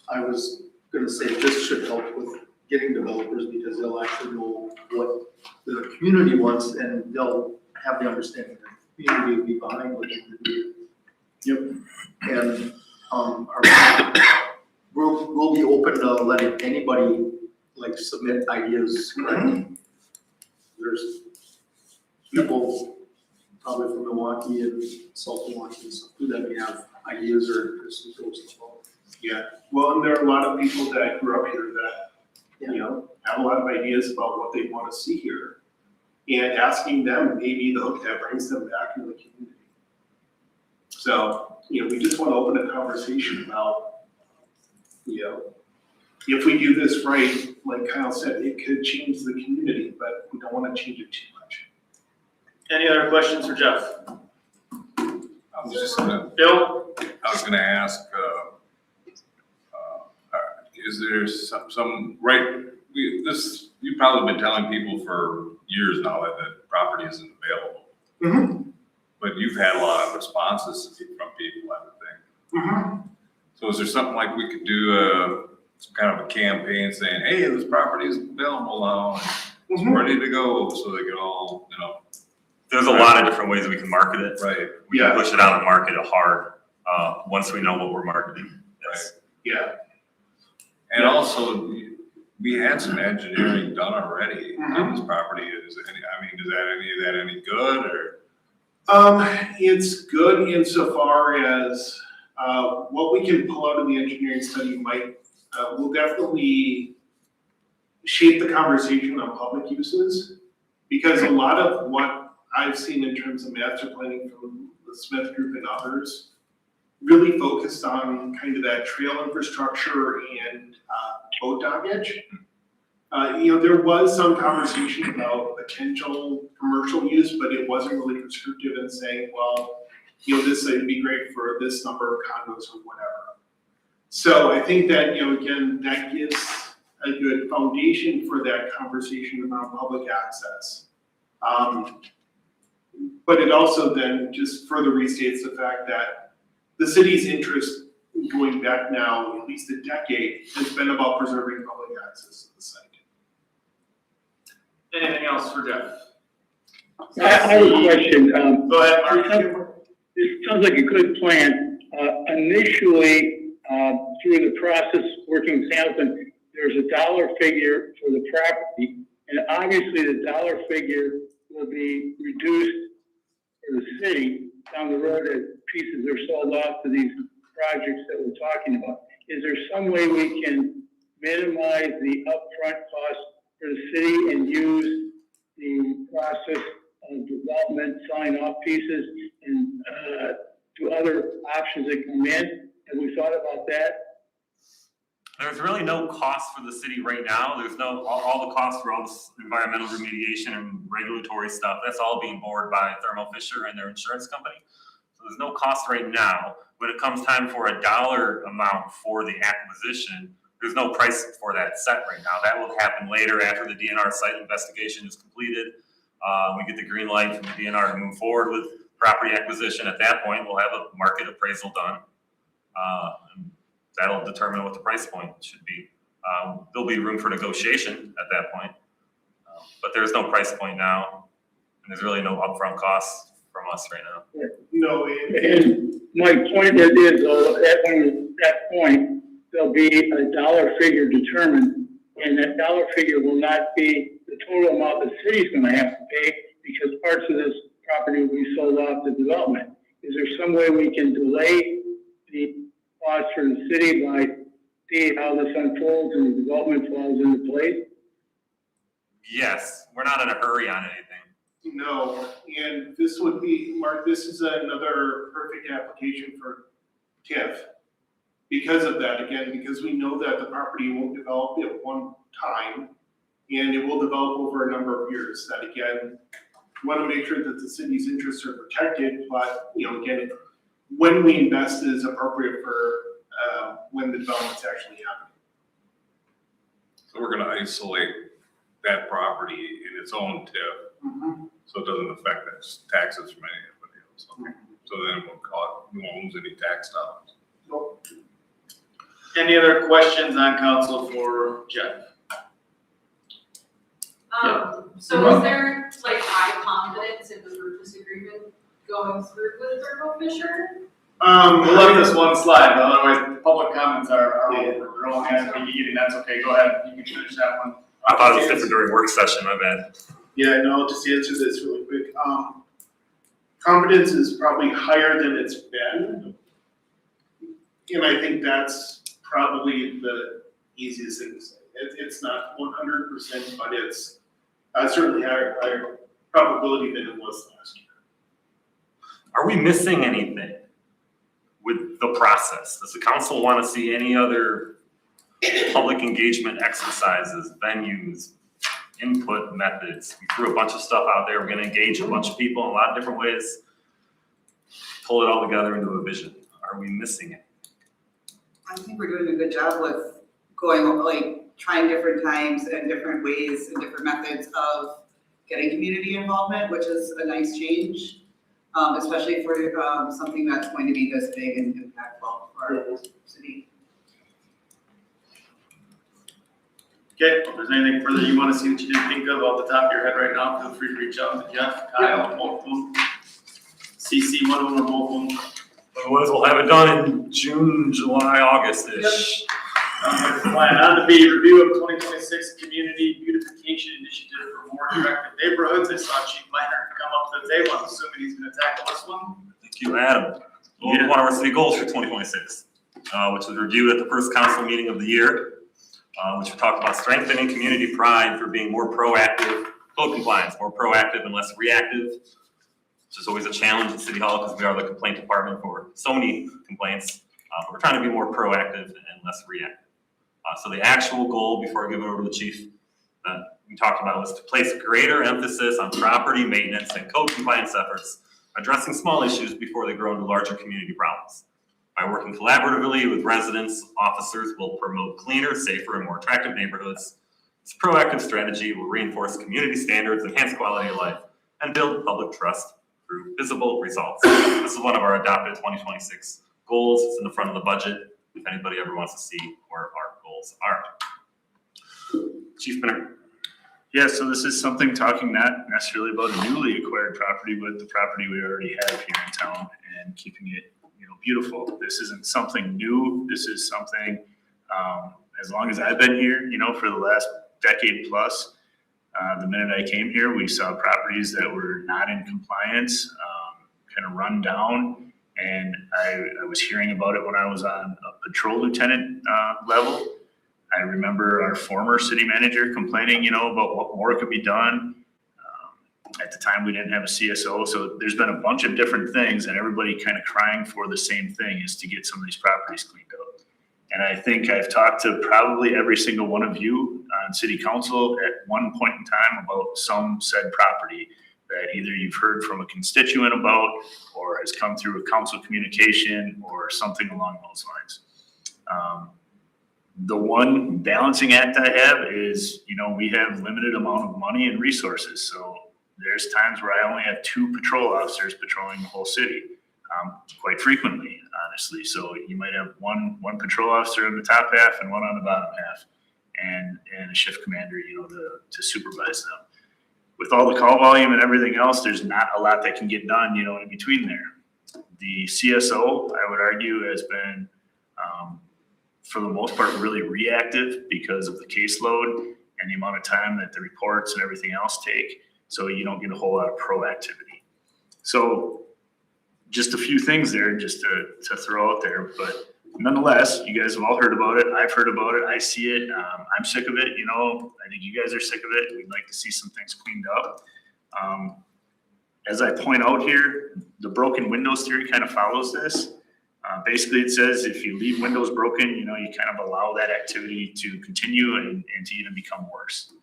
I was gonna say this should help with getting developers, because they'll actually know what the community wants, and they'll have the understanding that the community will be behind what they do. And, we'll be open to letting anybody submit ideas. There's people probably from Milwaukee and South Milwaukee and stuff that may have ideas or interests in those as well. Yeah, well, and there are a lot of people that grew up here that, have a lot of ideas about what they want to see here. And asking them may be the hook that brings them back into the community. So, we just want to open a conversation about, if we do this right, like Kyle said, it could change the community, but we don't want to change it too much. Any other questions for Jeff? I was just gonna, Bill? I was gonna ask, is there you've probably been telling people for years now that the property isn't available. But you've had a lot of responses from people, I would think. So is there something like we could do, some kind of a campaign saying, hey, this property is available now, and it's ready to go, so they can all, There's a lot of different ways we can market it. right, We can push it out and market it hard, once we know what we're marketing. Yes. Yeah. and also, we had some engineering done already on this property. Is that any good, or? It's good insofar as, what we can pull out of the engineering study will definitely shape the conversation on public uses. Because a lot of what I've seen in terms of master planning from the Smith Group and others really focused on kind of that trail infrastructure and boat dockage. There was some conversation about potential commercial use, but it wasn't really prescriptive in saying, well, this would be great for this number of condos or whatever. So I think that, again, that gives a good foundation for that conversation around public access. But it also then just further restates the fact that the city's interest going back now at least a decade has been about preserving public access to the site. Anything else for Jeff? I have a question. Go ahead, Mark. It sounds like a good plan. Initially, through the process working with Hamilton, there's a dollar figure for the property, and obviously the dollar figure will be reduced for the city down the road as pieces are sold off to these projects that we're talking about. Is there some way we can minimize the upfront cost for the city and use the process of development, selling off pieces, and to other options that come in? Have we thought about that? There's really no cost for the city right now. There's all the costs for all this environmental remediation and regulatory stuff, that's all being borne by Thermo Fisher and their insurance company. So there's no cost right now. When it comes time for a dollar amount for the acquisition, there's no price for that set right now. That will happen later after the DNR site investigation is completed. We get the green light from the DNR to move forward with property acquisition. At that point, we'll have a market appraisal done. And that'll determine what the price point should be. There'll be room for negotiation at that point, but there's no price point now, and there's really no upfront costs from us right now. No, And my point is, though, at that point, there'll be a dollar figure determined, and that dollar figure will not be the total amount the city's gonna have to pay, because parts of this property will be sold off to development. Is there some way we can delay the cost for the city by seeing how this unfolds and the development falls into place? Yes, we're not in a hurry on anything. no, and this would be, Mark, this is another perfect application for TIF. Because of that, again, because we know that the property won't develop at one time, and it will develop over a number of years. That again, we want to make sure that the city's interests are protected, but again, when we invest is appropriate for when the development's actually happening. So we're gonna isolate that property in its own TIF, so it doesn't affect its taxes from anybody else. So then we won't lose any tax dollars. Any other questions on council for Jeff? So is there high confidence in the purchase agreement going through with Thermo Fisher? We'll let this one slide, but otherwise the public comments are over. They're all hands be eating, that's okay, go ahead, you can finish that one. I thought it was different during work session, my bad. Yeah, no, just to answer this really quick. Confidence is probably higher than it's been. And I think that's probably the easiest thing to say. It's not 100%, but it's certainly higher probability than it was last year. Are we missing anything with the process? Does the council want to see any other public engagement exercises, venues, input methods? We threw a bunch of stuff out there. We're going to engage a bunch of people in a lot of different ways, pull it all together into a vision. Are we missing it? I think we're doing a good job with going, trying different times and different ways and different methods of getting community involvement, which is a nice change, especially for something that's going to be this big and impactful for our city. Okay, if there's anything further you want to see that you didn't think of off the top of your head right now, feel free to reach out to Jeff, Kyle, both of them. CC, one of them or both of them. Otherwise, we'll have it done in June, July, August-ish. Plan on to be review of 2026 Community Beautification Initiative for more attractive neighborhoods. I saw Chief Minor come up to the table. I'm assuming he's going to tackle this one. Thank you, Adam. One of our city goals for 2026, which was reviewed at the first council meeting of the year, which we talked about strengthening community pride for being more proactive, code compliance, more proactive and less reactive. which is always a challenge at City Hall because we are the complaint department for so many complaints. But we're trying to be more proactive and less reactive. So the actual goal, before I give it over to the chief, we talked about was to place greater emphasis on property maintenance and code compliance efforts, addressing small issues before they grow into larger community problems. By working collaboratively with residents, officers will promote cleaner, safer, and more attractive neighborhoods. This proactive strategy will reinforce community standards, enhance quality of life, and build public trust through visible results. This is one of our adopted 2026 goals. It's in the front of the budget if anybody ever wants to see where our goals are. Chief Minner. Yeah, so this is something talking not necessarily about a newly acquired property, but the property we already have here in town and keeping it, beautiful. This isn't something new. This is something, as long as I've been here, for the last decade plus, the minute I came here, we saw properties that were not in compliance, kind of run down. And I was hearing about it when I was on a patrol lieutenant level. I remember our former city manager complaining, about what more could be done. At the time, we didn't have a CSO, so there's been a bunch of different things, and everybody kind of crying for the same thing, is to get some of these properties cleaned up. And I think I've talked to probably every single one of you on city council at one point in time about some said property that either you've heard from a constituent about, or has come through a council communication, or something along those lines. The one balancing act I have is, we have limited amount of money and resources. So there's times where I only have 2 patrol officers patrolling the whole city, quite frequently, honestly. So you might have one patrol officer in the top half and one on the bottom half, and a shift commander, to supervise them. With all the call volume and everything else, there's not a lot that can get done, in between there. The CSO, I would argue, has been, for the most part, really reactive because of the caseload and the amount of time that the reports and everything else take. So you don't get a whole lot of proactivity. So just a few things there just to throw out there, but nonetheless, you guys have all heard about it. I've heard about it. I see it. I'm sick of it. I think you guys are sick of it. We'd like to see some things cleaned up. As I point out here, the broken windows theory kind of follows this. Basically, it says if you leave windows broken, you kind of allow that activity to continue and to even become worse.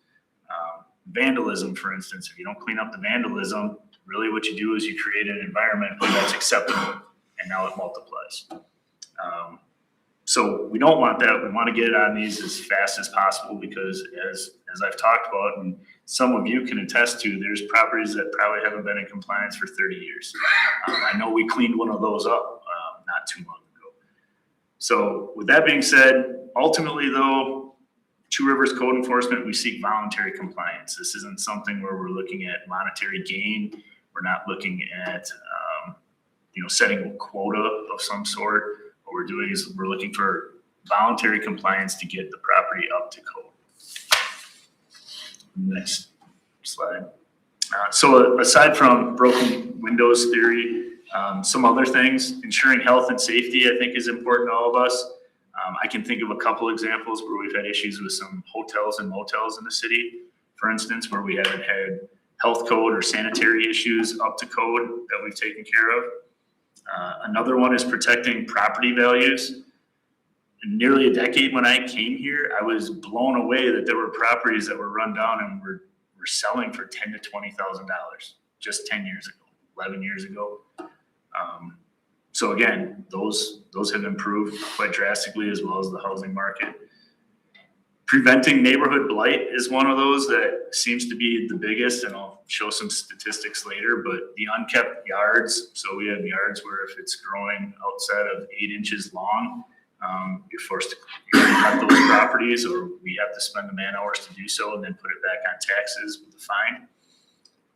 Vandalism, for instance, if you don't clean up the vandalism, really what you do is you create an environment where that's acceptable, and now it multiplies. So we don't want that. We want to get on these as fast as possible because as I've talked about, and some of you can attest to, there's properties that probably haven't been in compliance for 30 years. I know we cleaned one of those up not too long ago. So with that being said, ultimately though, Two Rivers Code Enforcement, we seek voluntary compliance. This isn't something where we're looking at monetary gain. We're not looking at, setting a quota of some sort. What we're doing is we're looking for voluntary compliance to get the property up to code. Next slide. So aside from broken windows theory, some other things, ensuring health and safety, I think, is important to all of us. I can think of a couple examples where we've had issues with some hotels and motels in the city, for instance, where we haven't had health code or sanitary issues up to code that we've taken care of. Another one is protecting property values. In nearly a decade when I came here, I was blown away that there were properties that were run down and were selling for $10,000 to $20,000 just 10 years ago, 11 years ago. So again, those have improved quite drastically, as well as the housing market. Preventing neighborhood blight is one of those that seems to be the biggest, and I'll show some statistics later, but the unkept yards. So we have yards where if it's growing outside of 8 inches long, you're forced to cut those properties, or we have to spend the man hours to do so and then put it back on taxes with a fine.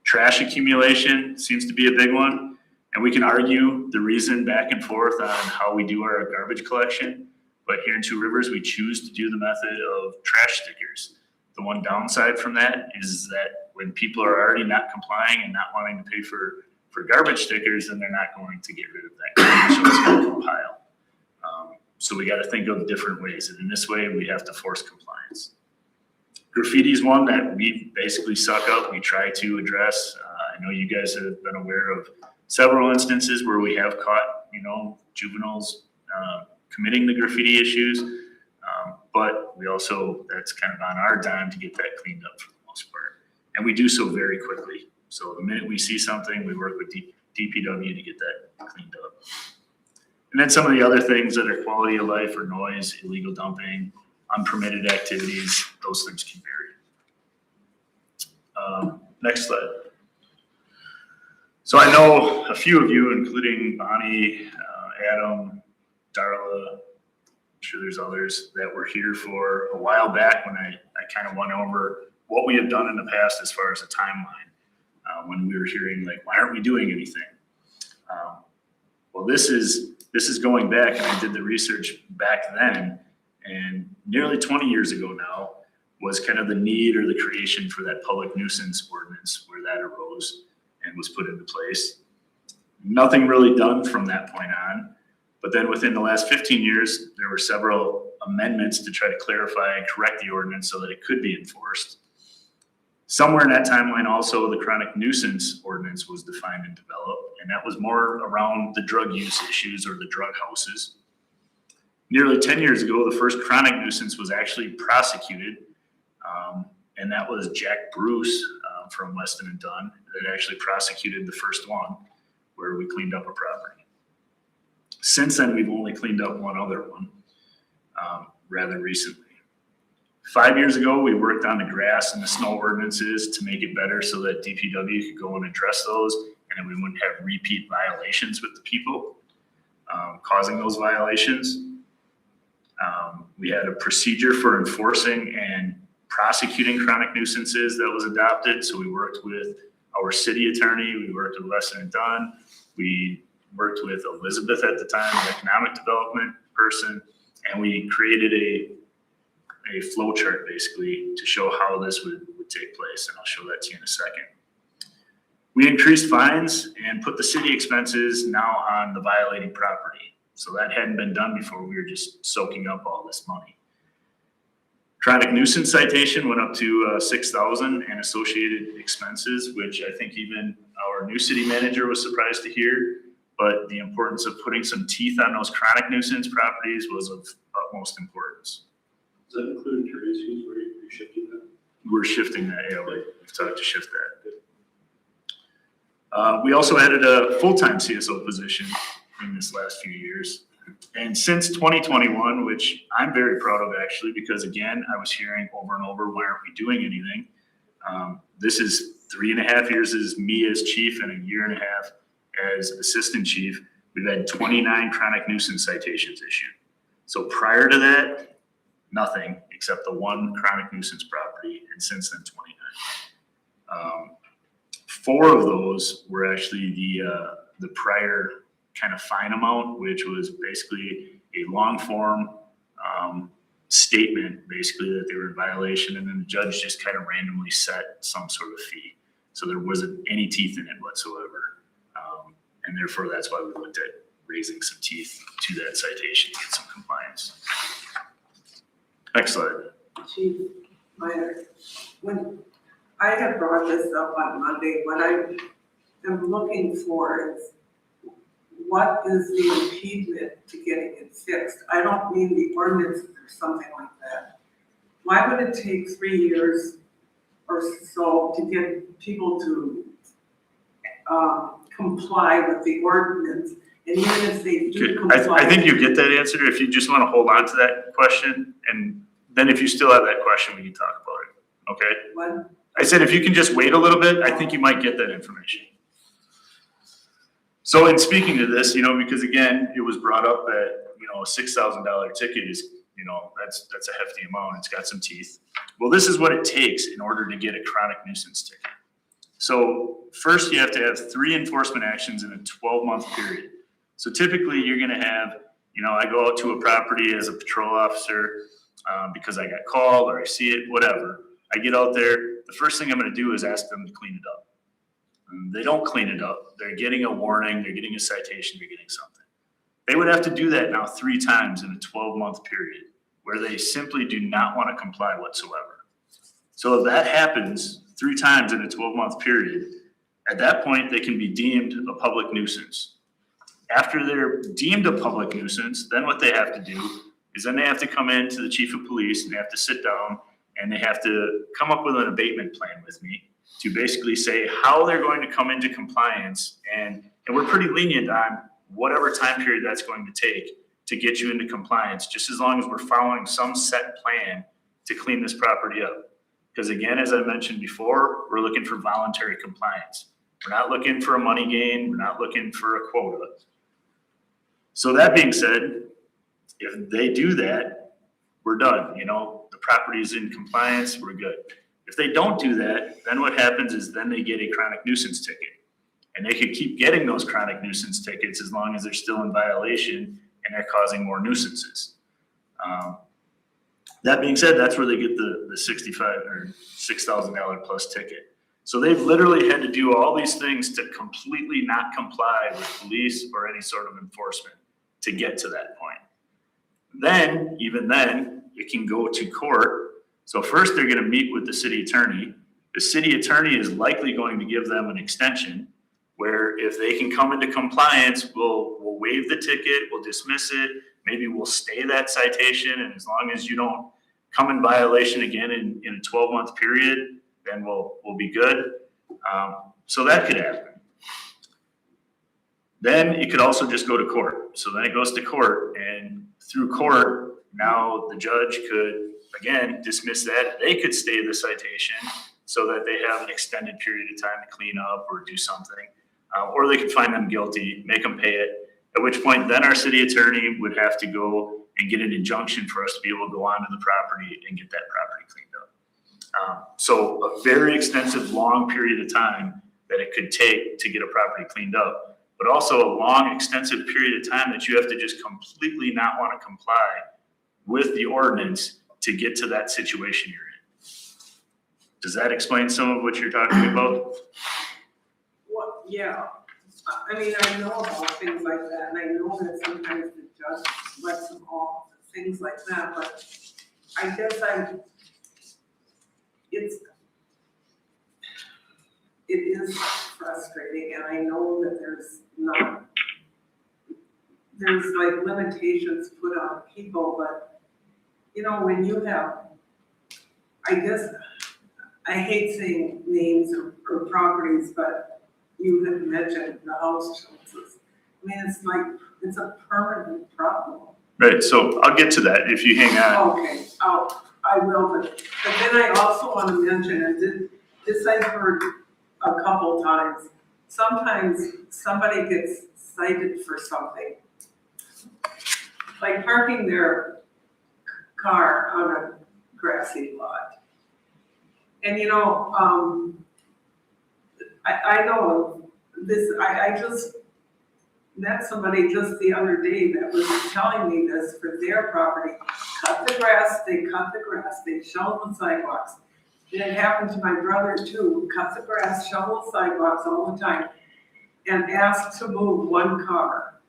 Trash accumulation seems to be a big one. And we can argue the reason back and forth on how we do our garbage collection. But here in Two Rivers, we choose to do the method of trash stickers. The one downside from that is that when people are already not complying and not wanting to pay for garbage stickers, then they're not going to get rid of that garbage, so it's going to compile. So we got to think of different ways. And in this way, we have to force compliance. Graffiti is one that we basically suck up. We try to address I know you guys have been aware of several instances where we have caught, juveniles committing the graffiti issues. But we also, that's kind of on our dime to get that cleaned up for the most part. And we do so very quickly. So the minute we see something, we work with DPW to get that cleaned up. And then some of the other things that are quality of life or noise, illegal dumping, unpermitted activities, those things can vary. Next slide. So I know a few of you, including Bonnie, Adam, Darla, I'm sure there's others that were here for a while back when I kind of went over what we have done in the past as far as a timeline. When we were hearing like, why aren't we doing anything? Well, this is going back, and I did the research back then, and nearly 20 years ago now was kind of the need or the creation for that public nuisance ordinance where that arose and was put into place. Nothing really done from that point on. But then within the last 15 years, there were several amendments to try to clarify and correct the ordinance so that it could be enforced. Somewhere in that timeline also, the chronic nuisance ordinance was defined and developed, and that was more around the drug use issues or the drug houses. Nearly 10 years ago, the first chronic nuisance was actually prosecuted, and that was Jack Bruce from Weston and Dunn that actually prosecuted the first one where we cleaned up a property. Since then, we've only cleaned up one other one rather recently. 5 years ago, we worked on the grass and the snow ordinances to make it better so that DPW could go and address those, and then we wouldn't have repeat violations with the people causing those violations. We had a procedure for enforcing and prosecuting chronic nuisances that was adopted. So we worked with our city attorney, we worked with Weston and Dunn, we worked with Elizabeth at the time, the economic development person, and we created a flow chart basically to show how this would take place, and I'll show that to you in a second. We increased fines and put the city expenses now on the violating property. So that hadn't been done before. We were just soaking up all this money. Chronic nuisance citation went up to 6,000 and associated expenses, which I think even our new city manager was surprised to hear. But the importance of putting some teeth on those chronic nuisance properties was of utmost importance. Does that include your issues where you're shifting that? We're shifting that, yeah, we've talked to shift that. We also added a full-time CSO position in this last few years. And since 2021, which I'm very proud of actually, because again, I was hearing over and over, why aren't we doing anything? This is 3.5 years as me as chief and 1.5 years as assistant chief. We've had 29 chronic nuisance citations issued. So prior to that, nothing except the one chronic nuisance property, and since then 29. 4 of those were actually the prior kind of fine amount, which was basically a long form statement, basically that they were in violation, and then the judge just kind of randomly set some sort of fee. So there wasn't any teeth in it whatsoever. And therefore, that's why we looked at raising some teeth to that citation to get some compliance. Next slide. Chief Minor, when I have brought this up on Monday, what I am looking for is what is the impediment to getting it fixed? I don't mean the ordinance or something like that. Why would it take 3 years or so to get people to comply with the ordinance? And even if they do comply. I think you get that answer. If you just want to hold on to that question, and then if you still have that question, we can talk about it, okay? What? I said, if you can just wait a little bit, I think you might get that information. So in speaking to this, because again, it was brought up that, a $6,000 ticket is, that's a hefty amount. It's got some teeth. Well, this is what it takes in order to get a chronic nuisance ticket. So first you have to have 3 enforcement actions in a 12-month period. So typically you're gonna have, I go out to a property as a patrol officer because I got called or I see it, whatever. I get out there, the first thing I'm gonna do is ask them to clean it up. And they don't clean it up. They're getting a warning, they're getting a citation, they're getting something. They would have to do that now 3 times in a 12-month period where they simply do not want to comply whatsoever. So if that happens 3 times in a 12-month period, At that point, they can be deemed a public nuisance. After they're deemed a public nuisance, then what they have to do is then they have to come in to the chief of police and they have to sit down and they have to come up with an abatement plan with me to basically say how they're going to come into compliance. And we're pretty lenient on whatever time period that's going to take to get you into compliance, just as long as we're following some set plan to clean this property up. Because again, as I mentioned before, we're looking for voluntary compliance. We're not looking for a money gain. We're not looking for a quota. So that being said, if they do that, we're done. You know, the property is in compliance, we're good. If they don't do that, then what happens is then they get a chronic nuisance ticket. And they could keep getting those chronic nuisance tickets as long as they're still in violation and they're causing more nuisances. That being said, that's where they get the $65 or $6,000 plus ticket. So they've literally had to do all these things to completely not comply with police or any sort of enforcement to get to that point. Then, even then, it can go to court. So first they're gonna meet with the city attorney. The city attorney is likely going to give them an extension where if they can come into compliance, we'll waive the ticket, we'll dismiss it, maybe we'll stay that citation, and as long as you don't come in violation again in a 12-month period, then we'll be good. So that could happen. Then it could also just go to court. So then it goes to court, and through court, now the judge could, again, dismiss that. They could stay the citation so that they have an extended period of time to clean up or do something. Or they could find them guilty, make them pay it, at which point then our city attorney would have to go and get an injunction for us to be able to go onto the property and get that property cleaned up. So a very extensive, long period of time that it could take to get a property cleaned up, but also a long, extensive period of time that you have to just completely not want to comply with the ordinance to get to that situation you're in. Does that explain some of what you're talking about? What, yeah, I mean, I know about things like that, and I know that sometimes the judge lets them off, things like that, but I guess it is frustrating, and I know that there's like limitations put on people, but, you know, when you have, I guess, I hate saying names or properties, but you had mentioned the house choices. I mean, it's like, it's a permanent problem. Right, so I'll get to that if you hang on. Okay, I will, but then I also want to mention, and this I've heard a couple times, sometimes somebody gets cited for something, like parking their car on a grassy lot. And you know, I know this, I just met somebody just the other day that was telling me this for their property. Cut the grass, they shovel the sidewalks. And it happened to my brother too, cut the grass, shovel the sidewalks all the time, and asked to move one car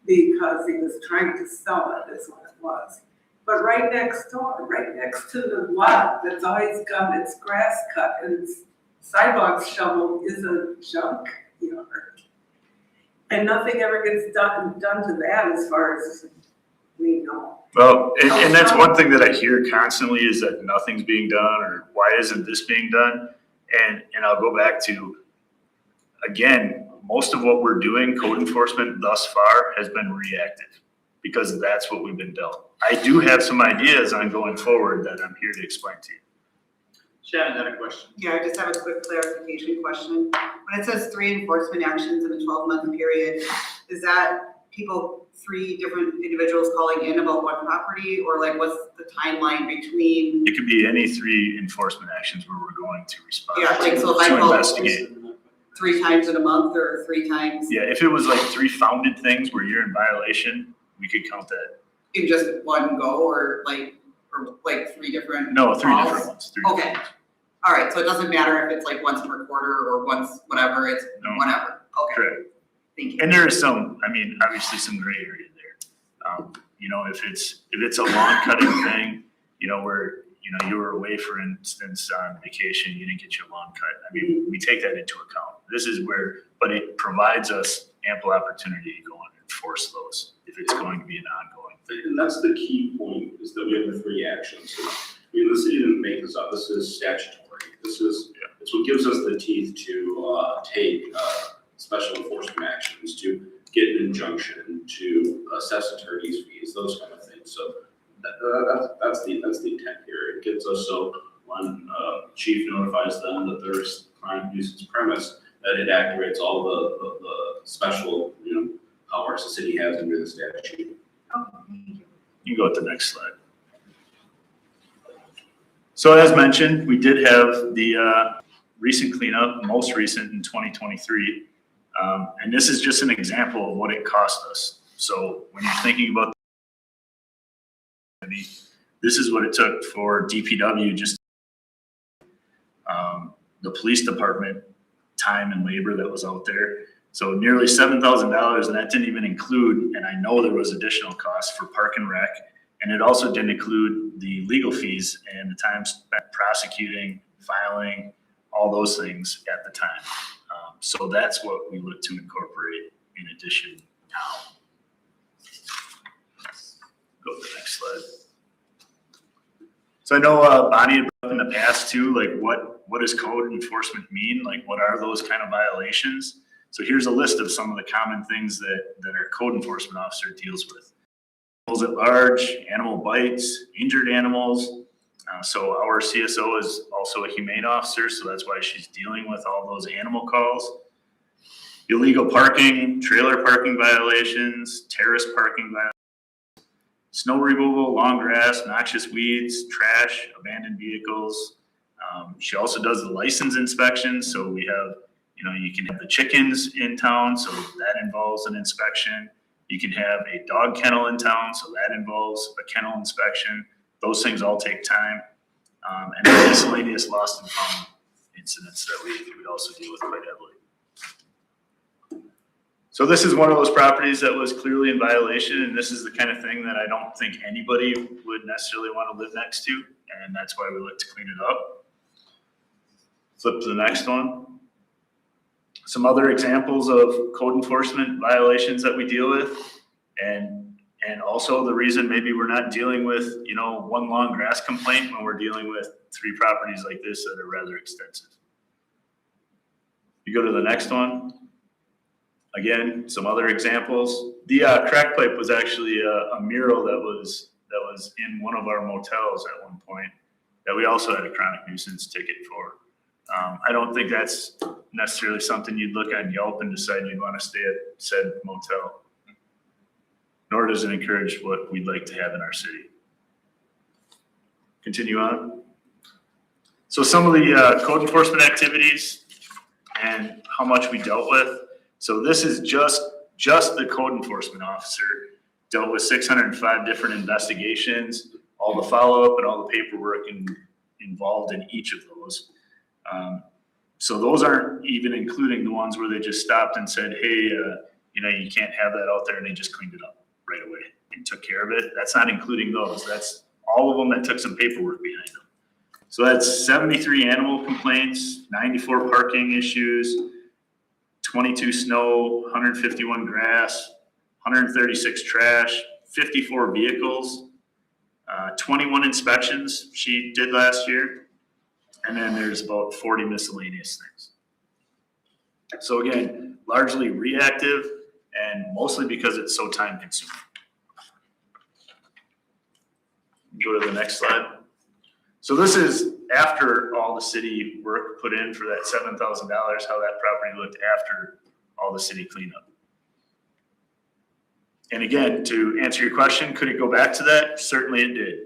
because he was trying to sell it, is what it was. But right next door, right next to the lot that's always got its grass cut and its sidewalks shoveled is a junk yard. And nothing ever gets done to that as far as we know. Well, and that's one thing that I hear constantly is that nothing's being done, or why isn't this being done? And I'll go back to, again, most of what we're doing, code enforcement thus far, has been reactive because that's what we've been dealt. I do have some ideas on going forward that I'm here to explain to you. Shannon had a question. Yeah, I just have a quick clarification question. When it says 3 enforcement actions in a 12-month period, is that people, 3 different individuals calling in about one property, or like what's the timeline between? It could be any 3 enforcement actions where we're going to respond Yeah, like so if I to call investigate. 3 times in a month or 3 times Yeah, if it was like 3 founded things where you're in violation, we could count that. in just one go, or like 3 different? No, 3 calls? different ones. 3 different Okay. ones. All right, so it doesn't matter if it's like once per quarter or once, whatever, it's No. whatever. Okay, Correct. thank you. And there is some, I mean, obviously some gray area there. You know, if it's a long cutting thing, you know, where you know, you were away, for instance, on vacation, you didn't get your lawn cut. I mean, we take that into account. This is where, but it provides us ample opportunity to go on and enforce those if it's going to be an ongoing thing. And that's the key point, is that we have the 3 actions. I mean, the city didn't make this up, this is statutory. This is, it's what gives us the teeth to take special enforcement actions, to get an injunction, to assess attorney's fees, those kind of things. So that's the intent here. It gets us so when chief notifies them that there's crime nuisance premise, that it activates all the special, you know, powers the city has under the statute. Oh, thank you. You can go to the next slide. So as mentioned, we did have the recent cleanup, most recent in 2023. And this is just an example of what it cost us. So when you're thinking about this is what it took for DPW, just the police department time and labor that was out there. So nearly $7,000, and that didn't even include, and I know there was additional costs for park and rec, and it also didn't include the legal fees and the time spent prosecuting, filing, all those things at the time. So that's what we look to incorporate in addition now. Go to the next slide. So I know Bonnie had brought up in the past too, like what does code enforcement mean? Like what are those kind of violations? So here's a list of some of the common things that our code enforcement officer deals with. Animals at large, animal bites, injured animals. So our CSO is also a humane officer, so that's why she's dealing with all those animal calls. Illegal parking, trailer parking violations, terrace parking violations, snow removal, long grass, noxious weeds, trash, abandoned vehicles. She also does the license inspections, so we have, you know, you can have the chickens in town, so that involves an inspection. You can have a dog kennel in town, so that involves a kennel inspection. Those things all take time. And then miscellaneous lost and found incidents that we also deal with quite heavily. So this is one of those properties that was clearly in violation, and this is the kind of thing that I don't think anybody would necessarily want to live next to, and that's why we look to clean it up. Flip to the next one. Some other examples of code enforcement violations that we deal with, and also the reason maybe we're not dealing with, you know, one long grass complaint when we're dealing with 3 properties like this that are rather extensive. You go to the next one. Again, some other examples. The crack pipe was actually a mural that was in one of our motels at one point that we also had a chronic nuisance ticket for. I don't think that's necessarily something you'd look on Yelp and decide you'd want to stay at said motel. Nor does it encourage what we'd like to have in our city. Continue on. So some of the code enforcement activities and how much we dealt with. So this is just the code enforcement officer dealt with 605 different investigations, all the follow-up and all the paperwork involved in each of those. So those aren't even including the ones where they just stopped and said, hey, you know, you can't have that out there, and they just cleaned it up right away and took care of it. That's not including those. That's all of them that took some paperwork behind them. So that's 73 animal complaints, 94 parking issues, 22 snow, 151 grass, 136 trash, 54 vehicles, 21 inspections she did last year. And then there's about 40 miscellaneous things. So again, largely reactive and mostly because it's so time consuming. Go to the next slide. So this is after all the city work put in for that $7,000, how that property looked after all the city cleanup. And again, to answer your question, could it go back to that? Certainly it did.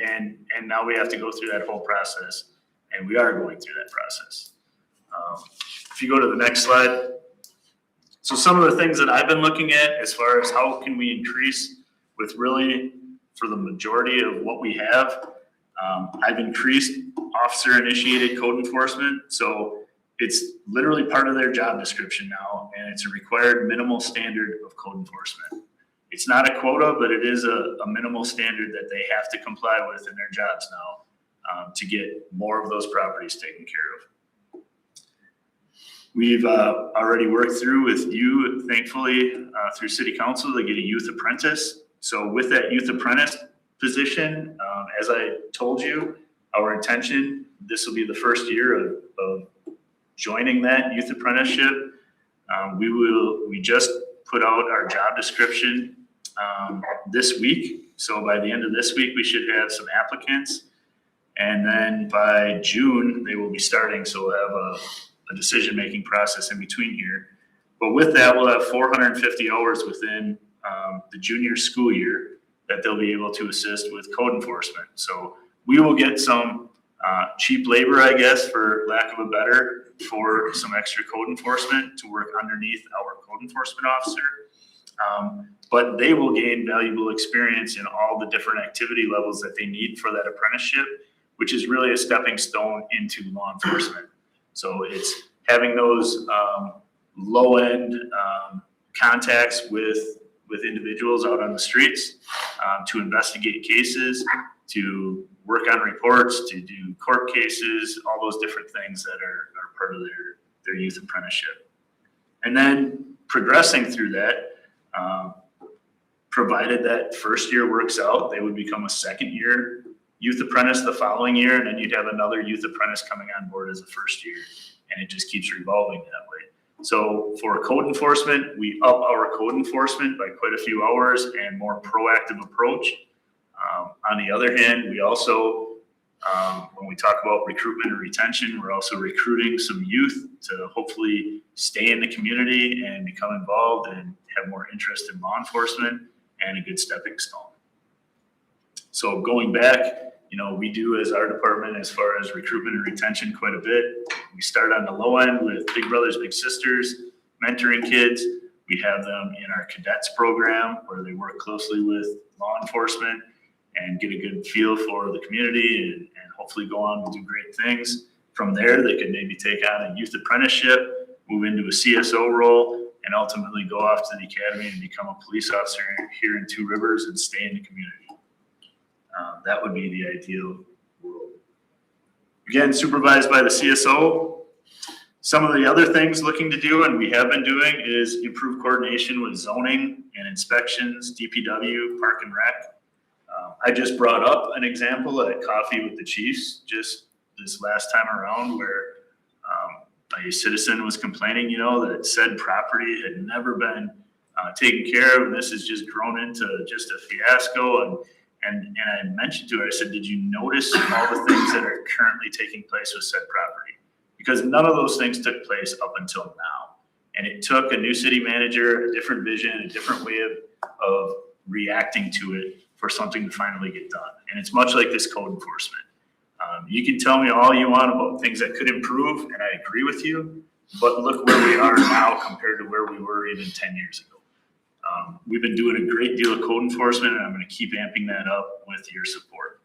And now we have to go through that whole process, and we are going through that process. If you go to the next slide. So some of the things that I've been looking at as far as how can we increase with really for the majority of what we have, I've increased officer-initiated code enforcement. So it's literally part of their job description now, and it's a required minimal standard of code enforcement. It's not a quota, but it is a minimal standard that they have to comply with in their jobs now to get more of those properties taken care of. We've already worked through with you, thankfully, through city council to get a youth apprentice. So with that youth apprentice position, as I told you, our intention, this will be the first year of joining that youth apprenticeship. We just put out our job description this week. So by the end of this week, we should have some applicants. And then by June, they will be starting. So we'll have a decision-making process in between here. But with that, we'll have 450 hours within the junior school year that they'll be able to assist with code enforcement. So we will get some cheap labor, I guess, for lack of a better, for some extra code enforcement to work underneath our code enforcement officer. But they will gain valuable experience in all the different activity levels that they need for that apprenticeship, which is really a stepping stone into law enforcement. So it's having those low-end contacts with individuals out on the streets to investigate cases, to work on reports, to do court cases, all those different things that are part of their youth apprenticeship. And then progressing through that, provided that first year works out, they would become a second year youth apprentice the following year, and then you'd have another youth apprentice coming on board as a first year, and it just keeps revolving that way. So for code enforcement, we up our code enforcement by quite a few hours and more proactive approach. On the other hand, we also, when we talk about recruitment and retention, we're also recruiting some youth to hopefully stay in the community and become involved and have more interest in law enforcement and a good stepping stone. So going back, we do as our department as far as recruitment and retention quite a bit. We start on the low end with Big Brothers Big Sisters, mentoring kids. We have them in our cadets program where they work closely with law enforcement and get a good feel for the community and hopefully go on to do great things. From there, they could maybe take on a youth apprenticeship, move into a CSO role, and ultimately go off to the academy and become a police officer here in Two Rivers and stay in the community. That would be the ideal world. Again, supervised by the CSO. Some of the other things looking to do, and we have been doing, is improve coordination with zoning and inspections, DPW, Park and Rec. I just brought up an example at Coffee with the Chiefs just this last time around where a citizen was complaining, that said property had never been taken care of, and this has just grown into just a fiasco. And I mentioned to her, I said, did you notice all the things that are currently taking place with said property? Because none of those things took place up until now. And it took a new city manager, a different vision, a different way of reacting to it for something to finally get done. And it's much like this code enforcement. You can tell me all you want about things that could improve, and I agree with you, but look where we are now compared to where we were even 10 years ago. We've been doing a great deal of code enforcement, and I'm going to keep amping that up with your support.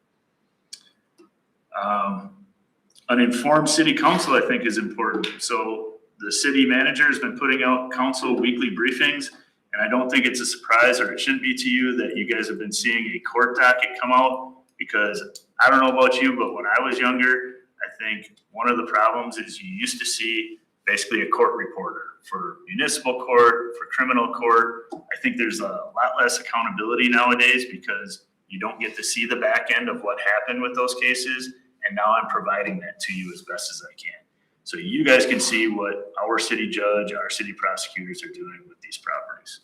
An informed city council, I think, is important. So the city manager has been putting out council weekly briefings, and I don't think it's a surprise, or it shouldn't be to you, that you guys have been seeing a court docket come out, because I don't know about you, but when I was younger, I think one of the problems is you used to see basically a court reporter for municipal court, for criminal court. I think there's a lot less accountability nowadays because you don't get to see the back end of what happened with those cases. And now I'm providing that to you as best as I can. So you guys can see what our city judge, our city prosecutors are doing with these properties.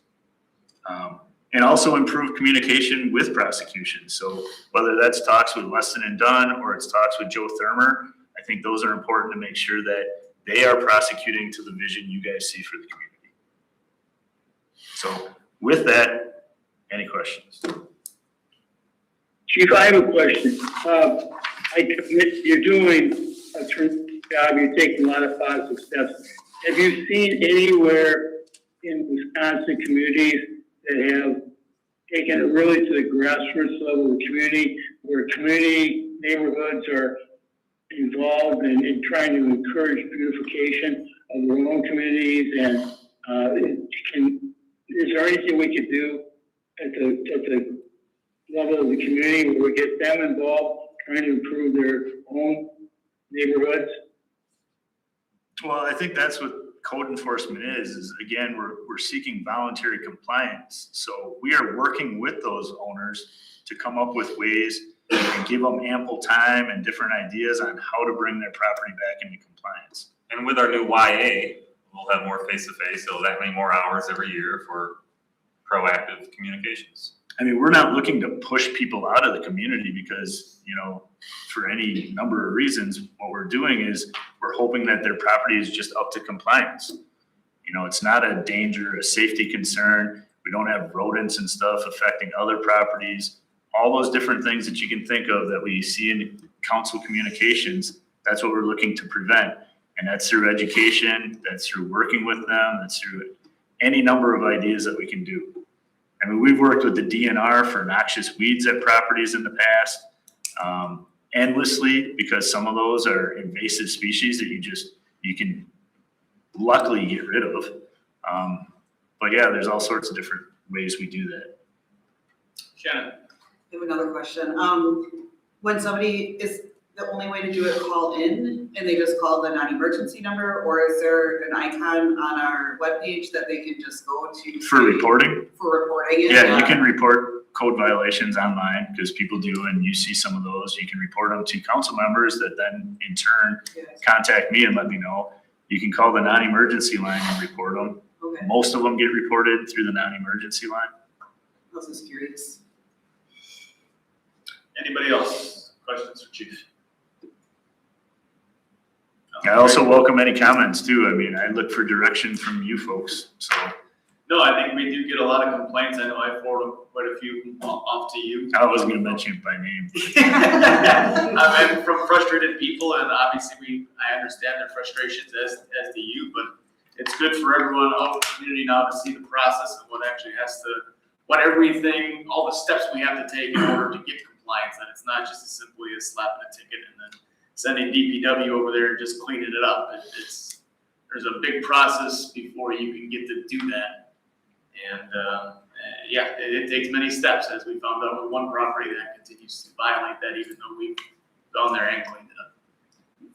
And also improve communication with prosecution. So whether that's talks with Weston and Dunn or it's talks with Joe Thermer, I think those are important to make sure that they are prosecuting to the vision you guys see for the community. So with that, any questions? Chief, I have a question. You're doing a terrific job. You're taking a lot of positive steps. Have you seen anywhere in Wisconsin communities that have taken it really to the grassroots level of the community, where community neighborhoods are involved in trying to encourage beautification of their own communities? And is there anything we could do at the level of the community where we get them involved, trying to improve their own neighborhoods? Well, I think that's what code enforcement is again, we're seeking voluntary compliance. So we are working with those owners to come up with ways and give them ample time and different ideas on how to bring their property back into compliance. And with our new YA, we'll have more face-to-face, so that many more hours every year for proactive communications. I mean, we're not looking to push people out of the community because, you know, for any number of reasons, what we're doing is we're hoping that their property is just up to compliance. You know, it's not a danger, a safety concern. We don't have rodents and stuff affecting other properties. All those different things that you can think of that we see in council communications, that's what we're looking to prevent. And that's through education, that's through working with them, that's through any number of ideas that we can do. I mean, we've worked with the DNR for noxious weeds at properties in the past, endlessly, because some of those are invasive species that you can luckily get rid of. But yeah, there's all sorts of different ways we do that. Shannon? I have another question. When somebody is, the only way to do it, call in and they just call the non-emergency number, or is there an icon on our webpage that they can just go to? For reporting? For reporting it? Yeah, you can report code violations online because people do, and you see some of those. You can report them to council members that then in turn Yes. contact me and let me know. You can call the non-emergency line and report them. Okay, Most of them get reported through the non-emergency line. I was just curious. Anybody else? Questions for Chief? I also welcome any comments too. I mean, I look for direction from you folks, so. No, I think we do get a lot of complaints. I know I forward quite a few off to you. I wasn't gonna mention it by name. I mean, from frustrated people, and obviously I understand their frustrations as do you, but it's good for everyone out in the community now to see the process and what everything, all the steps we have to take in order to get compliance, and it's not just as simply as slapping a ticket and then sending DPW over there and just cleaning it up. There's a big process before you can get to do that. And, yeah, it takes many steps, as we found out with one property that continues to violate that, even though we've gone there and cleaned it up.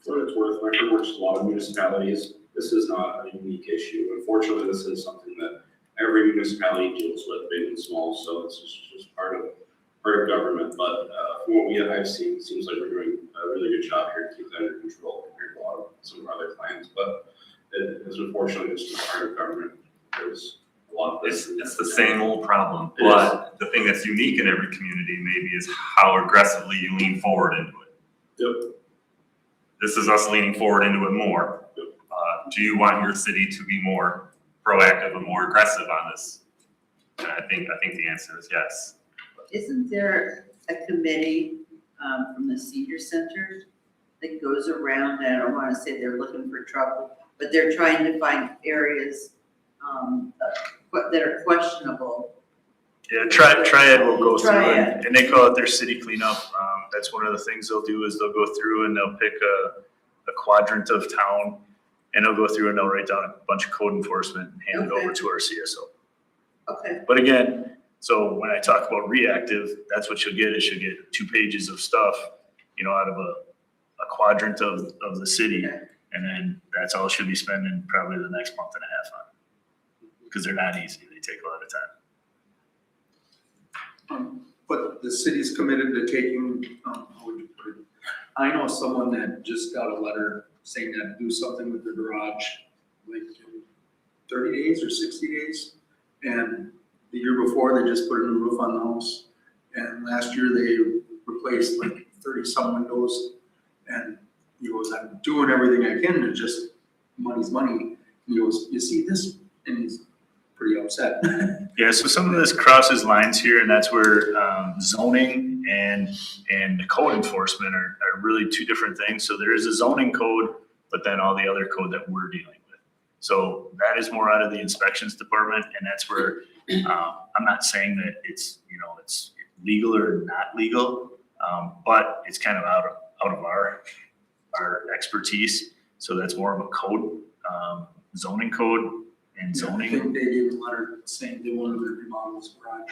For what it's worth, I work with a lot of municipalities. This is not a unique issue. Unfortunately, this is something that every municipality deals with, big and small, so this is just part of government. But from what I've seen, it seems like we're doing a really good job here to keep that under control compared to a lot of some of our other clients. But it is unfortunately just a part of government. There's a lot of this. It's the same old problem, but the thing that's unique in every community maybe is how aggressively you lean forward into it. Yep. This is us leaning forward into it more. Do you want your city to be more proactive and more aggressive on this? And I think the answer is yes. Isn't there a committee from the senior center that goes around, and I don't want to say they're looking for trouble, but they're trying to find areas that are questionable? Yeah, Triad will go through Triad. and they call it their city cleanup. That's one of the things they'll do is they'll go through and they'll pick a quadrant of town and they'll go through and they'll write down a bunch of code enforcement and hand it over to our CSO. Okay, But again, so when I talk about reactive, that's what she'll get is she'll get 2 pages of stuff, you know, out of a quadrant of the city. Okay. And then that's all she'll be spending probably the next month and a half on. Because they're not easy, they take a lot of time. But the city's committed to taking, how would you put it? I know someone that just got a letter saying that do something with their garage, like in 30 days or 60 days. And the year before, they just put a new roof on the house. And last year, they replaced like 30 some windows. And he goes, I'm doing everything I can to just, money's money. And he goes, you see this? And he's pretty upset. Yeah, so some of this crosses lines here, and that's where zoning and the code enforcement are really 2 different things. So there is a zoning code, but then all the other code that we're dealing with. So that is more out of the inspections department, and that's where I'm not saying that it's, you know, it's legal or not legal, but it's kind of out of our expertise. So that's more of a code, zoning code and I zoning. think they gave a letter saying they wanted to remodel his garage.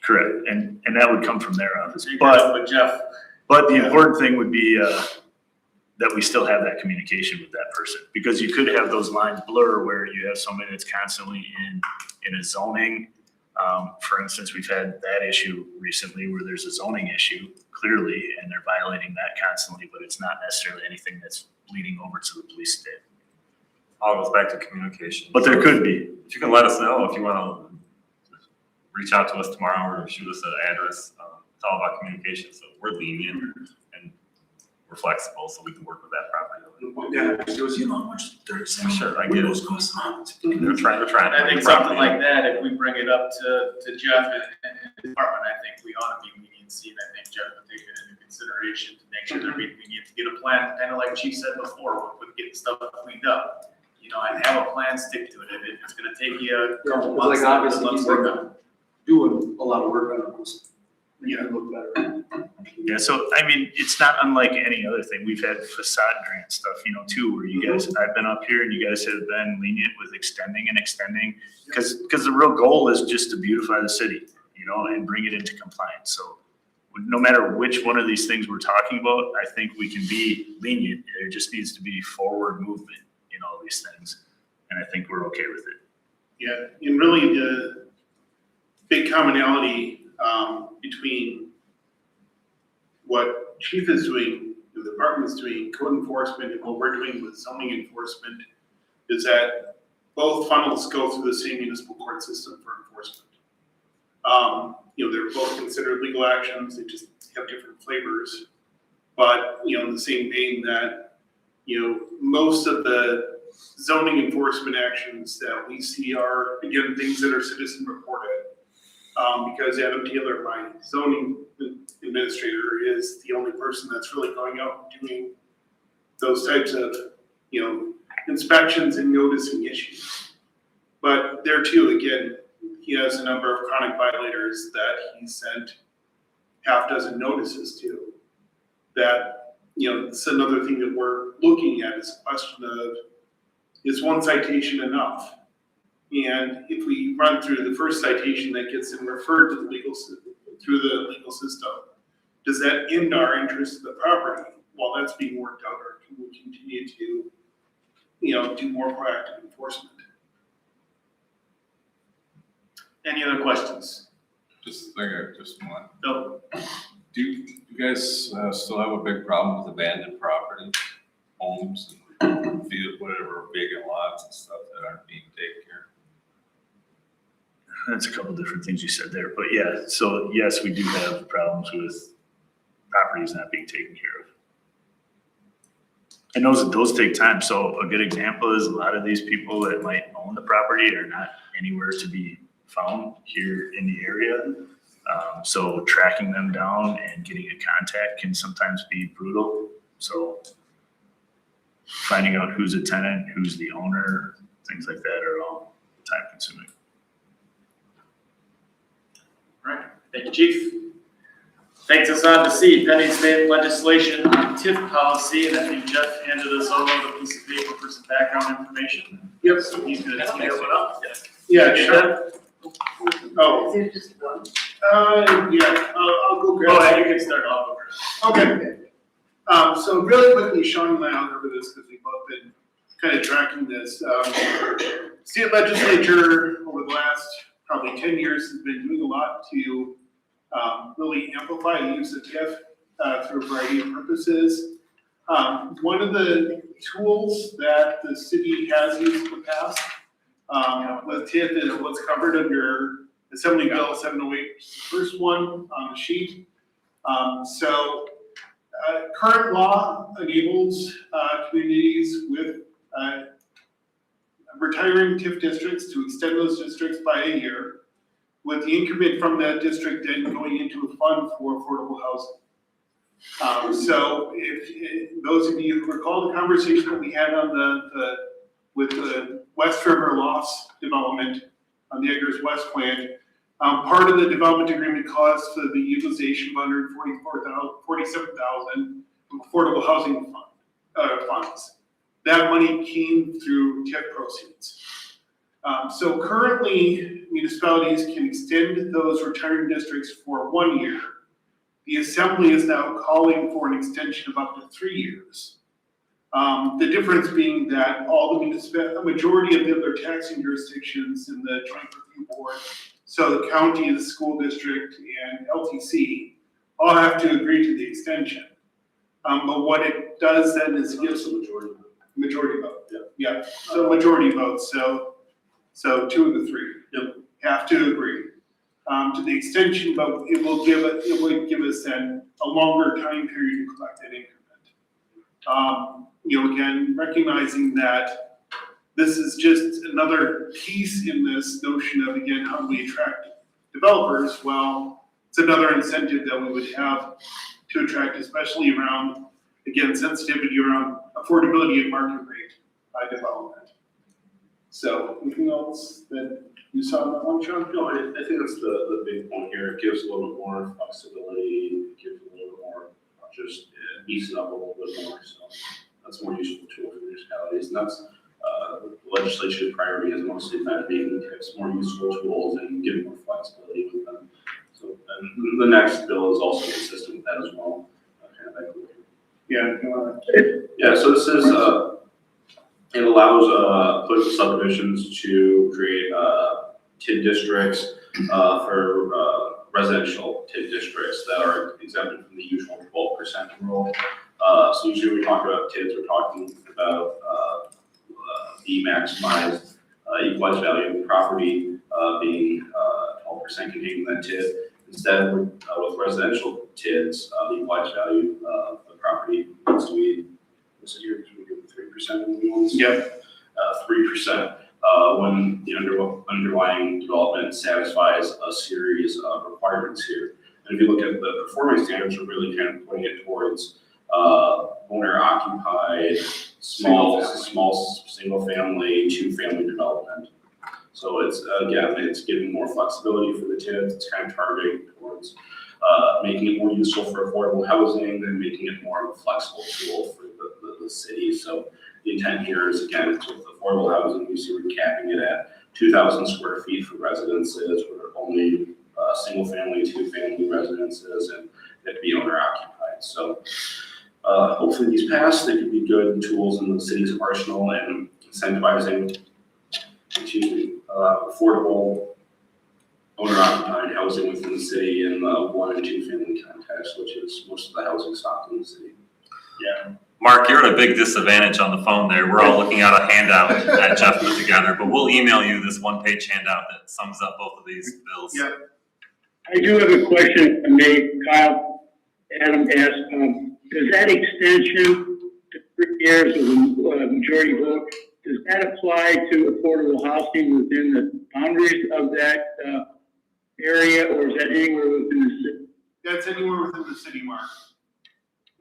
Correct, and that would come from their office, But Jeff, but the important thing would be, that we still have that communication with that person, because you could have those lines blur where you have somebody that's constantly in a zoning. For instance, we've had that issue recently where there's a zoning issue clearly, and they're violating that constantly, but it's not necessarily anything that's bleeding over to the police state. All goes back to communication. But there could be. If you can let us know if you wanna reach out to us tomorrow or shoot us an address, it's all about communication, so we're lenient and we're flexible, so we can work with that property owner. yeah, it goes, you know how much dirt cement, Sure, I get it. windows cost a month. They're trying. I think something like that, if we bring it up to Jeff and his department, I think we ought to be leniency, and I think Jeff would take it into consideration to make sure they're being lenient, to get a plan, kind of like Chief said before, with getting stuff cleaned up. You know, and have a plan, stick to it, if it's gonna take you a couple months, Like, obviously, let's he's work like on it. doing a lot of work on those, make it look better. Yeah, so I mean, it's not unlike any other thing. We've had facade grant stuff, too, where you guys, I've been up here and you guys have been lenient with extending, because the real goal is just to beautify the city, and bring it into compliance. So no matter which one of these things we're talking about, I think we can be lenient. There just needs to be forward movement in all these things, and I think we're okay with it. Yeah, and really the big commonality between what Chief is doing, the department is doing, code enforcement, and what we're doing with zoning enforcement is that both funnels go through the same municipal court system for enforcement. They're both considered legal actions, they just have different flavors. But, in the same vein that, most of the zoning enforcement actions that we see are, again, things that are citizen reported. Because Adam Taylor, my zoning administrator, is the only person that's really going out and doing those types of, inspections and noticing issues. But there too, again, he has a number of chronic violators that he sent half dozen notices to. That, it's another thing that we're looking at, is a question of, is one citation enough? And if we run through the first citation that gets them referred to the legal system, does that end our interest in the property while that's being worked out, or can we continue to, do more proactive enforcement? Any other questions? Just one. No. Do you guys still have a big problem with abandoned property, homes, and field, whatever, vacant lots and stuff that aren't being taken care of? That's a couple different things you said there, but yeah, so yes, we do have problems with properties not being taken care of. And those take time. So a good example is a lot of these people that might own the property are not anywhere to be found here in the area. So tracking them down and getting a contact can sometimes be brutal. So finding out who's a tenant, who's the owner, things like that are all time consuming. Right, thank you, Chief. Takes us on to C, pending state legislation on TIF policy, and I think Jeff handed us all a piece of paper for some background information. Yep. So he's gonna tee it up. Yeah, sure. Oh, Is there just one? yeah, I'll go grab. Go ahead, you can start off over. Okay. So really quickly, Sean and I will cover this because we've both been kind of tracking this. State legislature over the last probably 10 years has been doing a lot to really amplify the use of TIF through a variety of purposes. One of the tools that the city has used in the past with TIF is what's covered under Assembly Bill 708, first one on the sheet. Current law enables communities with retiring TIF districts to extend those districts by a year, with the increment from that district then going into a fund for affordable housing. So if those of you who recall the conversation that we had on with the West River Loss development on the Eggers West plant, part of the development agreement calls for the utilization of $147,000 affordable housing funds. That money came through TIF proceeds. So currently, municipalities can extend those retirement districts for 1 year. The Assembly is now calling for an extension of up to 3 years. The difference being that all the majority of the other taxing jurisdictions in the Joint Review Board, so the county, the school district, and LTC, all have to agree to the extension. But what it does then is it gives a majority. majority vote. Yeah, so majority vote, so 2 of the 3. Yep. Have to agree. To the extension, but it will give us then a longer time period to collect that increment. Again, recognizing that this is just another piece in this notion of, again, how do we attract developers? Well, it's another incentive that we would have to attract, especially around, again, sensitivity around affordability and market rate development. So, anything else that you saw in that one, Sean? No, I think that's the big point here. It gives a little bit more flexibility, it gives a little bit more, just ease it up a little bit more. So that's a more useful tool for municipalities. And that's the legislature's priority is mostly kind of making tips more useful tools and giving more flexibility with them. So, and the next bill is also consistent with that as well. Yeah, so this is, it allows political subdivisions to create TID districts for residential TID districts that are exempted from the usual 12% rule. So usually when we talk about TIDs, we're talking about the maximized equalized value of the property being 12% contained in that TID. Instead, with residential TIDs, the equalized value of the property needs to be, what's it here, 3% of the ones? Yep. 3% when the underlying development satisfies a series of requirements here. And if you look at the performance standards, we're really kind of putting it towards owner-occupied, small single-family, two-family development. So it's, again, it's giving more flexibility for the TIDs. It's kind of targeting towards making it more useful for affordable housing and making it more of a flexible tool for the city. So the intent here is, again, with affordable housing, we see we're capping it at 2,000 square feet for residences, or only single-family, two-family residences, and it'd be owner-occupied. So hopefully these pass. They could be good tools in the city's arsenal and incentivizing affordable owner-occupied housing within the city in the 1 and 2 family context, which is most of the housing stock in the city. Yeah. Mark, you're at a big disadvantage on the phone there. We're all looking at a handout that Jeff put together, but we'll email you this one-page handout that sums up both of these bills. Yeah. I do have a question, Kyle. Adam asked, does that extension to 3 years of a majority vote, does that apply to affordable housing within the boundaries of that area, or is that anywhere within the city? That's anywhere within the city, Mark.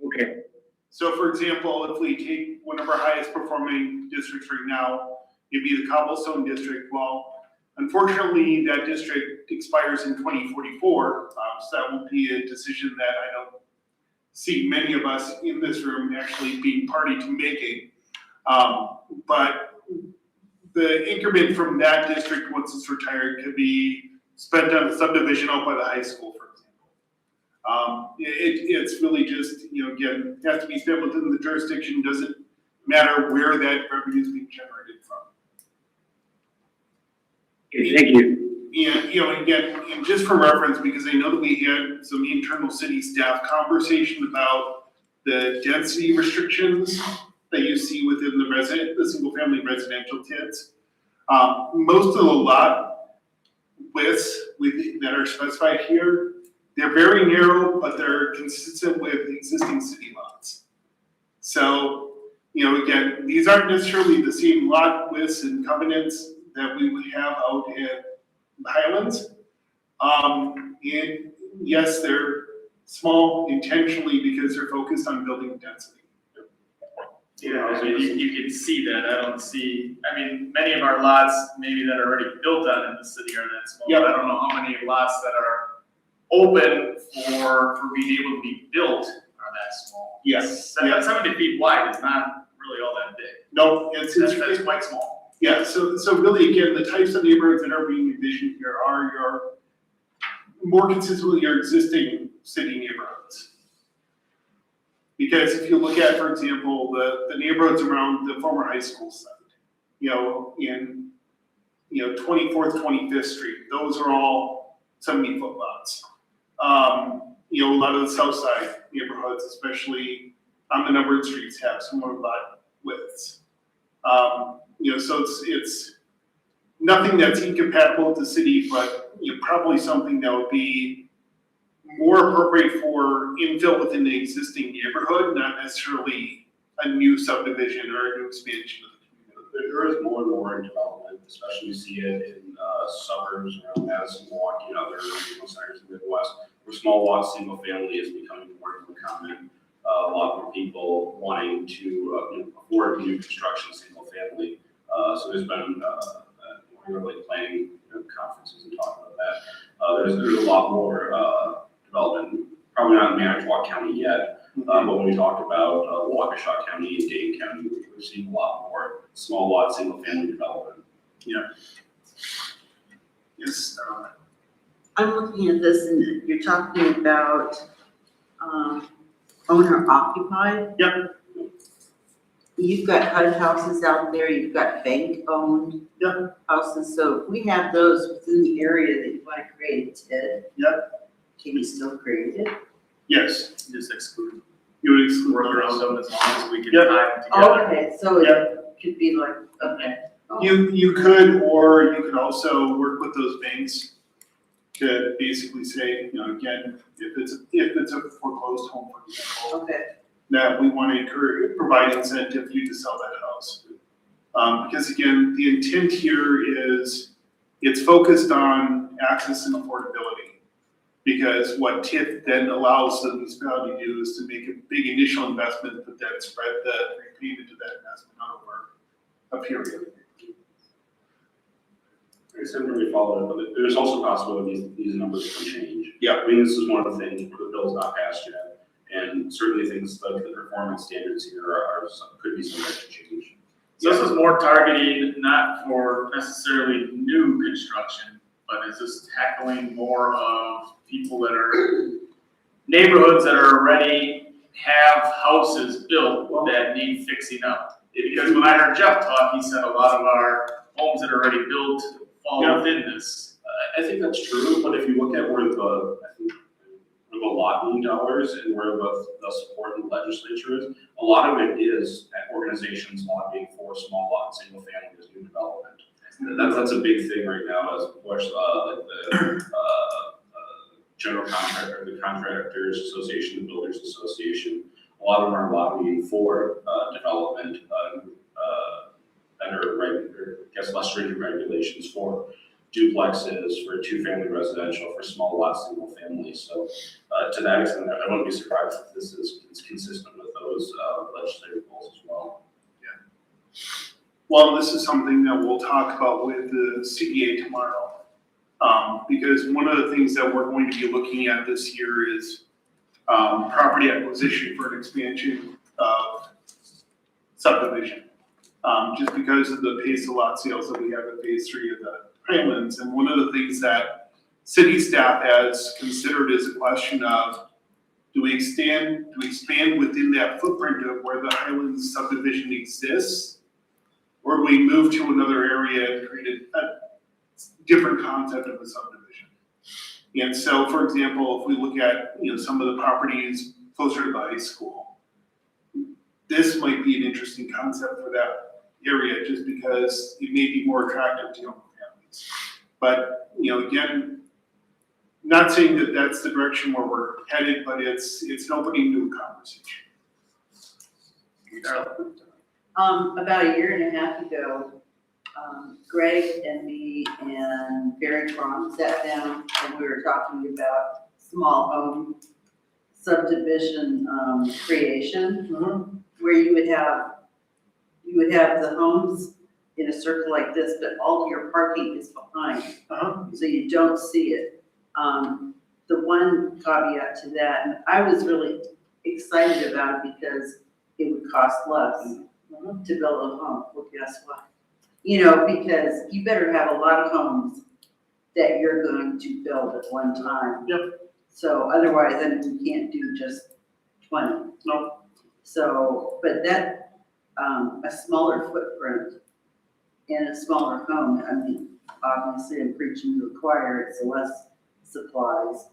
Okay. So for example, if we take one of our highest performing districts right now, it'd be the Cobblestone District. Well, unfortunately, that district expires in 2044, so that will be a decision that I don't see many of us in this room actually being party to making. But the increment from that district, once it's retired, could be spent on a subdivision out by the high school, for example. It's really just, again, it has to be spent within the jurisdiction. Doesn't matter where that revenue is being generated from. Okay, thank you. And, again, and just for reference, because I know that we had some internal city staff conversation about the density restrictions that you see within the single family residential TIDs. Most of the lot widths that are specified here, they're very narrow, but they're consistent with existing city lots. So, again, these aren't necessarily the same lot widths and covenants that we would have out at the Highlands. And yes, they're small intentionally because they're focused on building density. You can see that. I don't see, many of our lots maybe that are already built on in the city are that small. Yep. I don't know how many lots that are open for being able to be built are that small. Yes. 70 feet wide is not really all that big. No, That's quite small. Yeah, so really, again, the types of neighborhoods that are being envisioned here are your, more consistent with your existing city neighborhoods. Because if you look at, for example, the neighborhoods around the former high school site, you know, in, 24th, 25th Street, those are all 70-foot lots. A lot of the south side neighborhoods, especially on the numbered streets, have similar lot widths. So it's nothing that's incompatible with the city, but probably something that would be more appropriate for infill within the existing neighborhood, not necessarily a new subdivision or a new expansion of the community. There is more and more development, especially you see it in suburbs around Madison, Milwaukee, and other regional centers in the Midwest, where small lot single family is becoming more and more common. A lot more people wanting to afford new construction single family. So there's been we're really planning conferences and talking about that. There's a lot more development, probably not in Manitowoc County yet, but when we talk about Waukesha County and Dane County, we're seeing a lot more small lot single family development. Yeah. Yes. I'm looking at this and you're talking about, owner occupied. Yep. You've got HUD houses out there, you've got bank owned. Yep. Houses, so if we have those within the area that you want to create a TID. Yep. Can you still create it? Yes, Just exclude, you would exclude work around those. them as long as we can Yep. tie them together. Okay, so it could be like, okay. You could, or you could also work with those banks to basically say, again, if it's a foreclosed home, for example, Okay, that we want to encourage, provide incentive for you to sell that house. Because again, the intent here is, it's focused on access and affordability. Because what TIF then allows the municipality to do is to make a big initial investment, but then spread the repayment of that investment over a period. I said we followed it, but there's also possibilities these numbers can change. Yeah. I mean, this is one of the things, the bill's not passed yet, and certainly things like the performance standards here could be subject to change. So this is more targeting, not for necessarily new construction, but is this tackling more of people that are, neighborhoods that are already have houses built that need fixing up? Because when I heard Jeff talk, he said a lot of our homes that are already built fall within this. I think that's true, but if you look at where the lobbying dollars and where the support in the legislature is, a lot of it is at organizations lobbying for small lot, single family as new development. That's a big thing right now as a push, like the general contractor, the Contractors Association, the Builders Association. A lot of them are lobbying for development better, I guess less stringent regulations for duplexes, for two-family residential, for small lot, single family. So to that extent, I wouldn't be surprised if this is consistent with those legislative goals as well. Well, this is something that we'll talk about with the CEA tomorrow. Because one of the things that we're going to be looking at this year is property acquisition for an expansion of subdivision. Just because of the pace of lot sales that we have in phase 3 of the Highlands. And one of the things that city staff has considered is a question of, do we expand within that footprint of where the Highlands subdivision exists? Or do we move to another area and create a different concept of a subdivision? And so, for example, if we look at, some of the properties closer to the high school, this might be an interesting concept for that area, just because it may be more attractive to young families. But, again, not saying that that's the direction where we're headed, but it's an opening to a conversation. about a year and a half ago, Greg and me and Barry Cron sat down and we were talking about small home subdivision, creation, where you would have the homes in a circle like this, but all of your parking is behind, so you don't see it. The one caveat to that, and I was really excited about it because it would cost less to build a home. Well, guess what? You know, because you better have a lot of homes that you're going to build at one time. Yep. So otherwise, then we can't do just 20. No. So, but that, a smaller footprint in a smaller home, I mean, obviously I'm preaching to the choir, it's less supplies,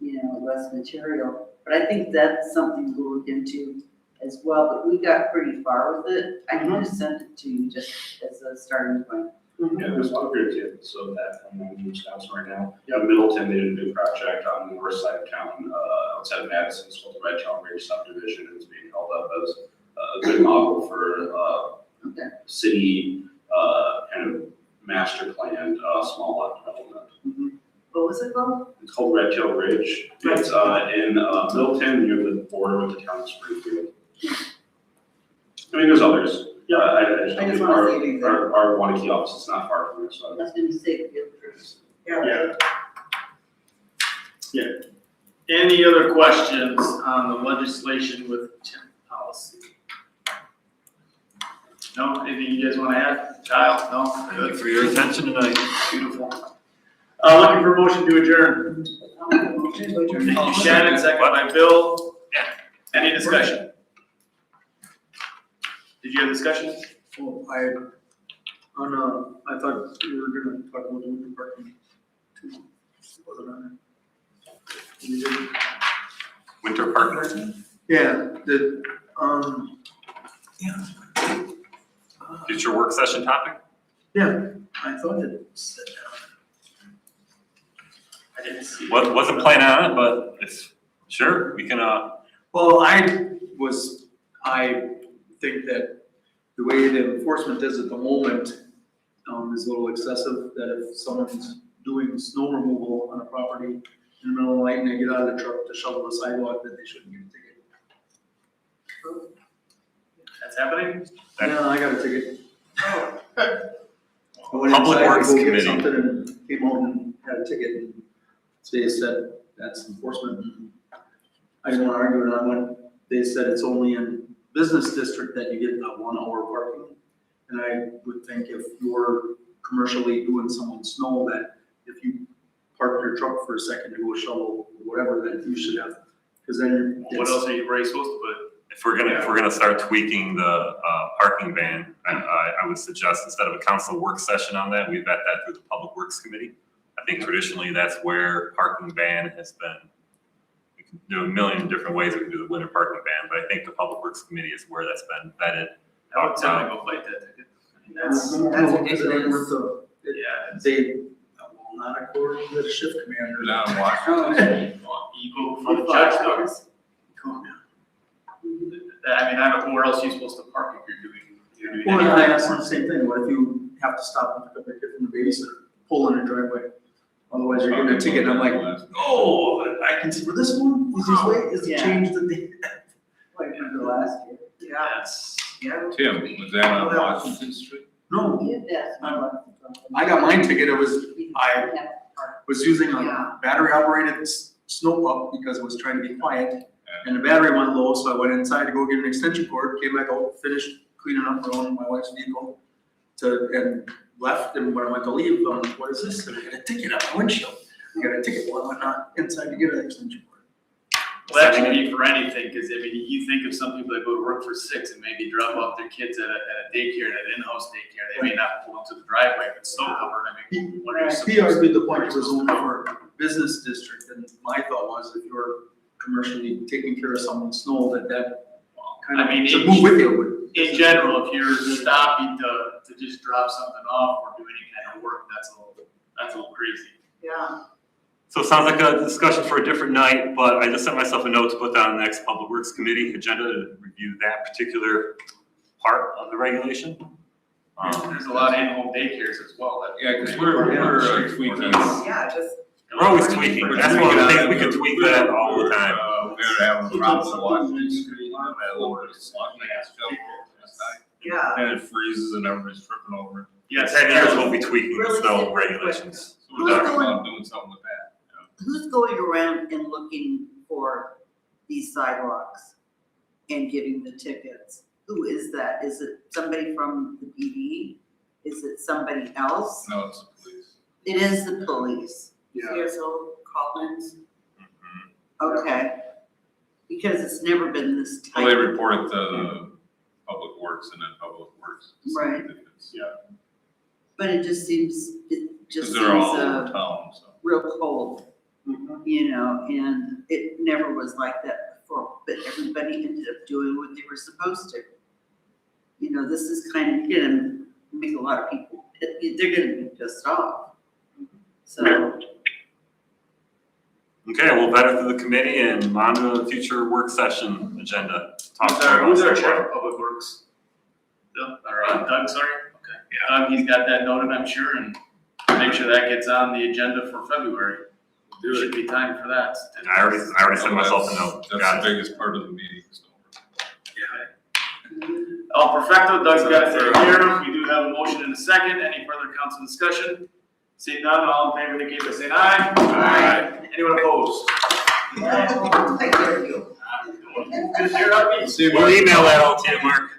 you know, less material. But I think that's something we'll look into as well, but we got pretty far with it. I can just send it to you just as a starting point. Yeah, there's a lot of great examples of that in Wisconsin right now. Middleton, they did a new project on the north side of town, outside of Madison, it's called the Red Town Ridge subdivision. It's being held up as a good model for city kind of master planned small lot development. What was it called? It's called Red Tail Ridge. It's in Middleton, near the border with the town of Springfield. I mean, there's others. Yeah, I just I just don't wanna think see it our Wanakee office is not far from this, so. That's gonna say field trips. Yeah. Any other questions on the legislation with temp policy? No, anything you guys wanna add? Kyle, no? Thank you for your attention tonight. Beautiful. Looking for a motion to adjourn. Shannon, second by Bill. Yeah. Any discussion? Did you have discussion? Well, I thought we were gonna talk about the winter parking too. Wasn't on there. You did? Winter partner, Yeah, future work session topic? yeah, I thought it said that. I didn't see. Wasn't planning on it, but it's, sure, we can, Well, I think that the way the enforcement is at the moment, is a little excessive, that if someone's doing snow removal on a property in the middle of the night and they get out of the truck to shovel the sidewalk, that they shouldn't get a ticket. That's happening? Yeah, I got a ticket. I went Public inside to Works go get Committee. something and came home and had a ticket, and they said that's enforcement. I didn't wanna argue it on when they said it's only in business district that you get the 1 hour parking. And I would think if you're commercially doing someone's snow, that if you park your truck for a second to go shovel, whatever, that you should have, cause then you're. What else are you supposed to put? if we're gonna start tweaking the, parking ban, I would suggest instead of a council work session on that, we vet that through the Public Works Committee. I think traditionally that's where parking ban has been. We can do a million different ways we can do the winter parking ban, but I think the Public Works Committee is where that's been vetted. I would tell them to go fight that ticket. I mean, that's, yeah. They, well, not according to the shift commander. Down in Washington. You go for the judge, though. I mean, I don't know where else you're supposed to park if you're doing Well, anything. I asked them the same thing, what if you have to stop and pick up your kid from the babysitter, pull in a driveway? Otherwise you're getting a ticket, and I'm like, oh, I can see where this one, is this way, is it Yeah. changed the date? Like the last year. Yeah, That's, yeah. Tim, was that on Washington Street? No, Yeah, that's my one. I got mine ticket, it was, I was using Yeah. a battery operated snow pump because it was trying to be quiet. And the battery went low, so I went inside to go get an extension cord, came back out, finished cleaning up around my wife's vehicle and left, and when I went to leave, what is this? I got a ticket on my windshield. I got a ticket, well, I went not inside to get an extension cord. well, that could be for anything, because I mean, you think of some people that go to work for 6 and maybe drop off their kids at a daycare, at an in-house daycare, they may not pull into the driveway if it's snow covered, I mean, what are you supposed He to? argued the point was only for business district, and my thought was if you're commercially taking care of someone's snow, that kind I mean, of should move with you. In general, if you're stopping to just drop something off or do any kind of work, that's a little crazy. Yeah. So it sounds like a discussion for a different night, but I just sent myself a note to put that on the next Public Works Committee agenda to review that particular part of the regulation. There's a lot of in-home daycares as well that. Yeah, because we're tweaking. Yeah, just. We're always tweaking, that's one of the things, we can tweak that all the time. We're having problems with Washington Street, and that lower the slot, Yeah. and it freezes and everybody's tripping over it. Yeah, 10 years we'll be tweaking the snow regulations. So we're talking about doing something with that. Who's going around and looking for these sidewalks and giving the tickets? Who is that? Is it somebody from the PD? Is it somebody else? No, it's the police. It is the police. CSO Collins. Okay. Because it's never been this Well, they tight. report it to Public Works and then Public Works. Right. Yeah. But it just seems, Because they're all over uh, town, so. real cold, you know, and it never was like that before, but everybody ended up doing what they were supposed to. You know, this is kind of gonna make a lot of people, they're gonna be pissed off. So, Okay, we'll vet it through the committee and on to the future work session agenda. Talk Who's our about- chair of Public Works? Bill, or Doug, sorry? Okay. He's got that noted, I'm sure, and make sure that gets on the agenda for February. There should be time for that. I already sent myself a note. Got That's it. the biggest part of the meeting, so. Perfecto, Doug's got it here. We do have a motion and a second. Any further council discussion? Seeing none, all in favor, indicate by saying aye. Aye. Anyone opposed? I dare you. Good to hear on me. We'll email that all to you, Mark.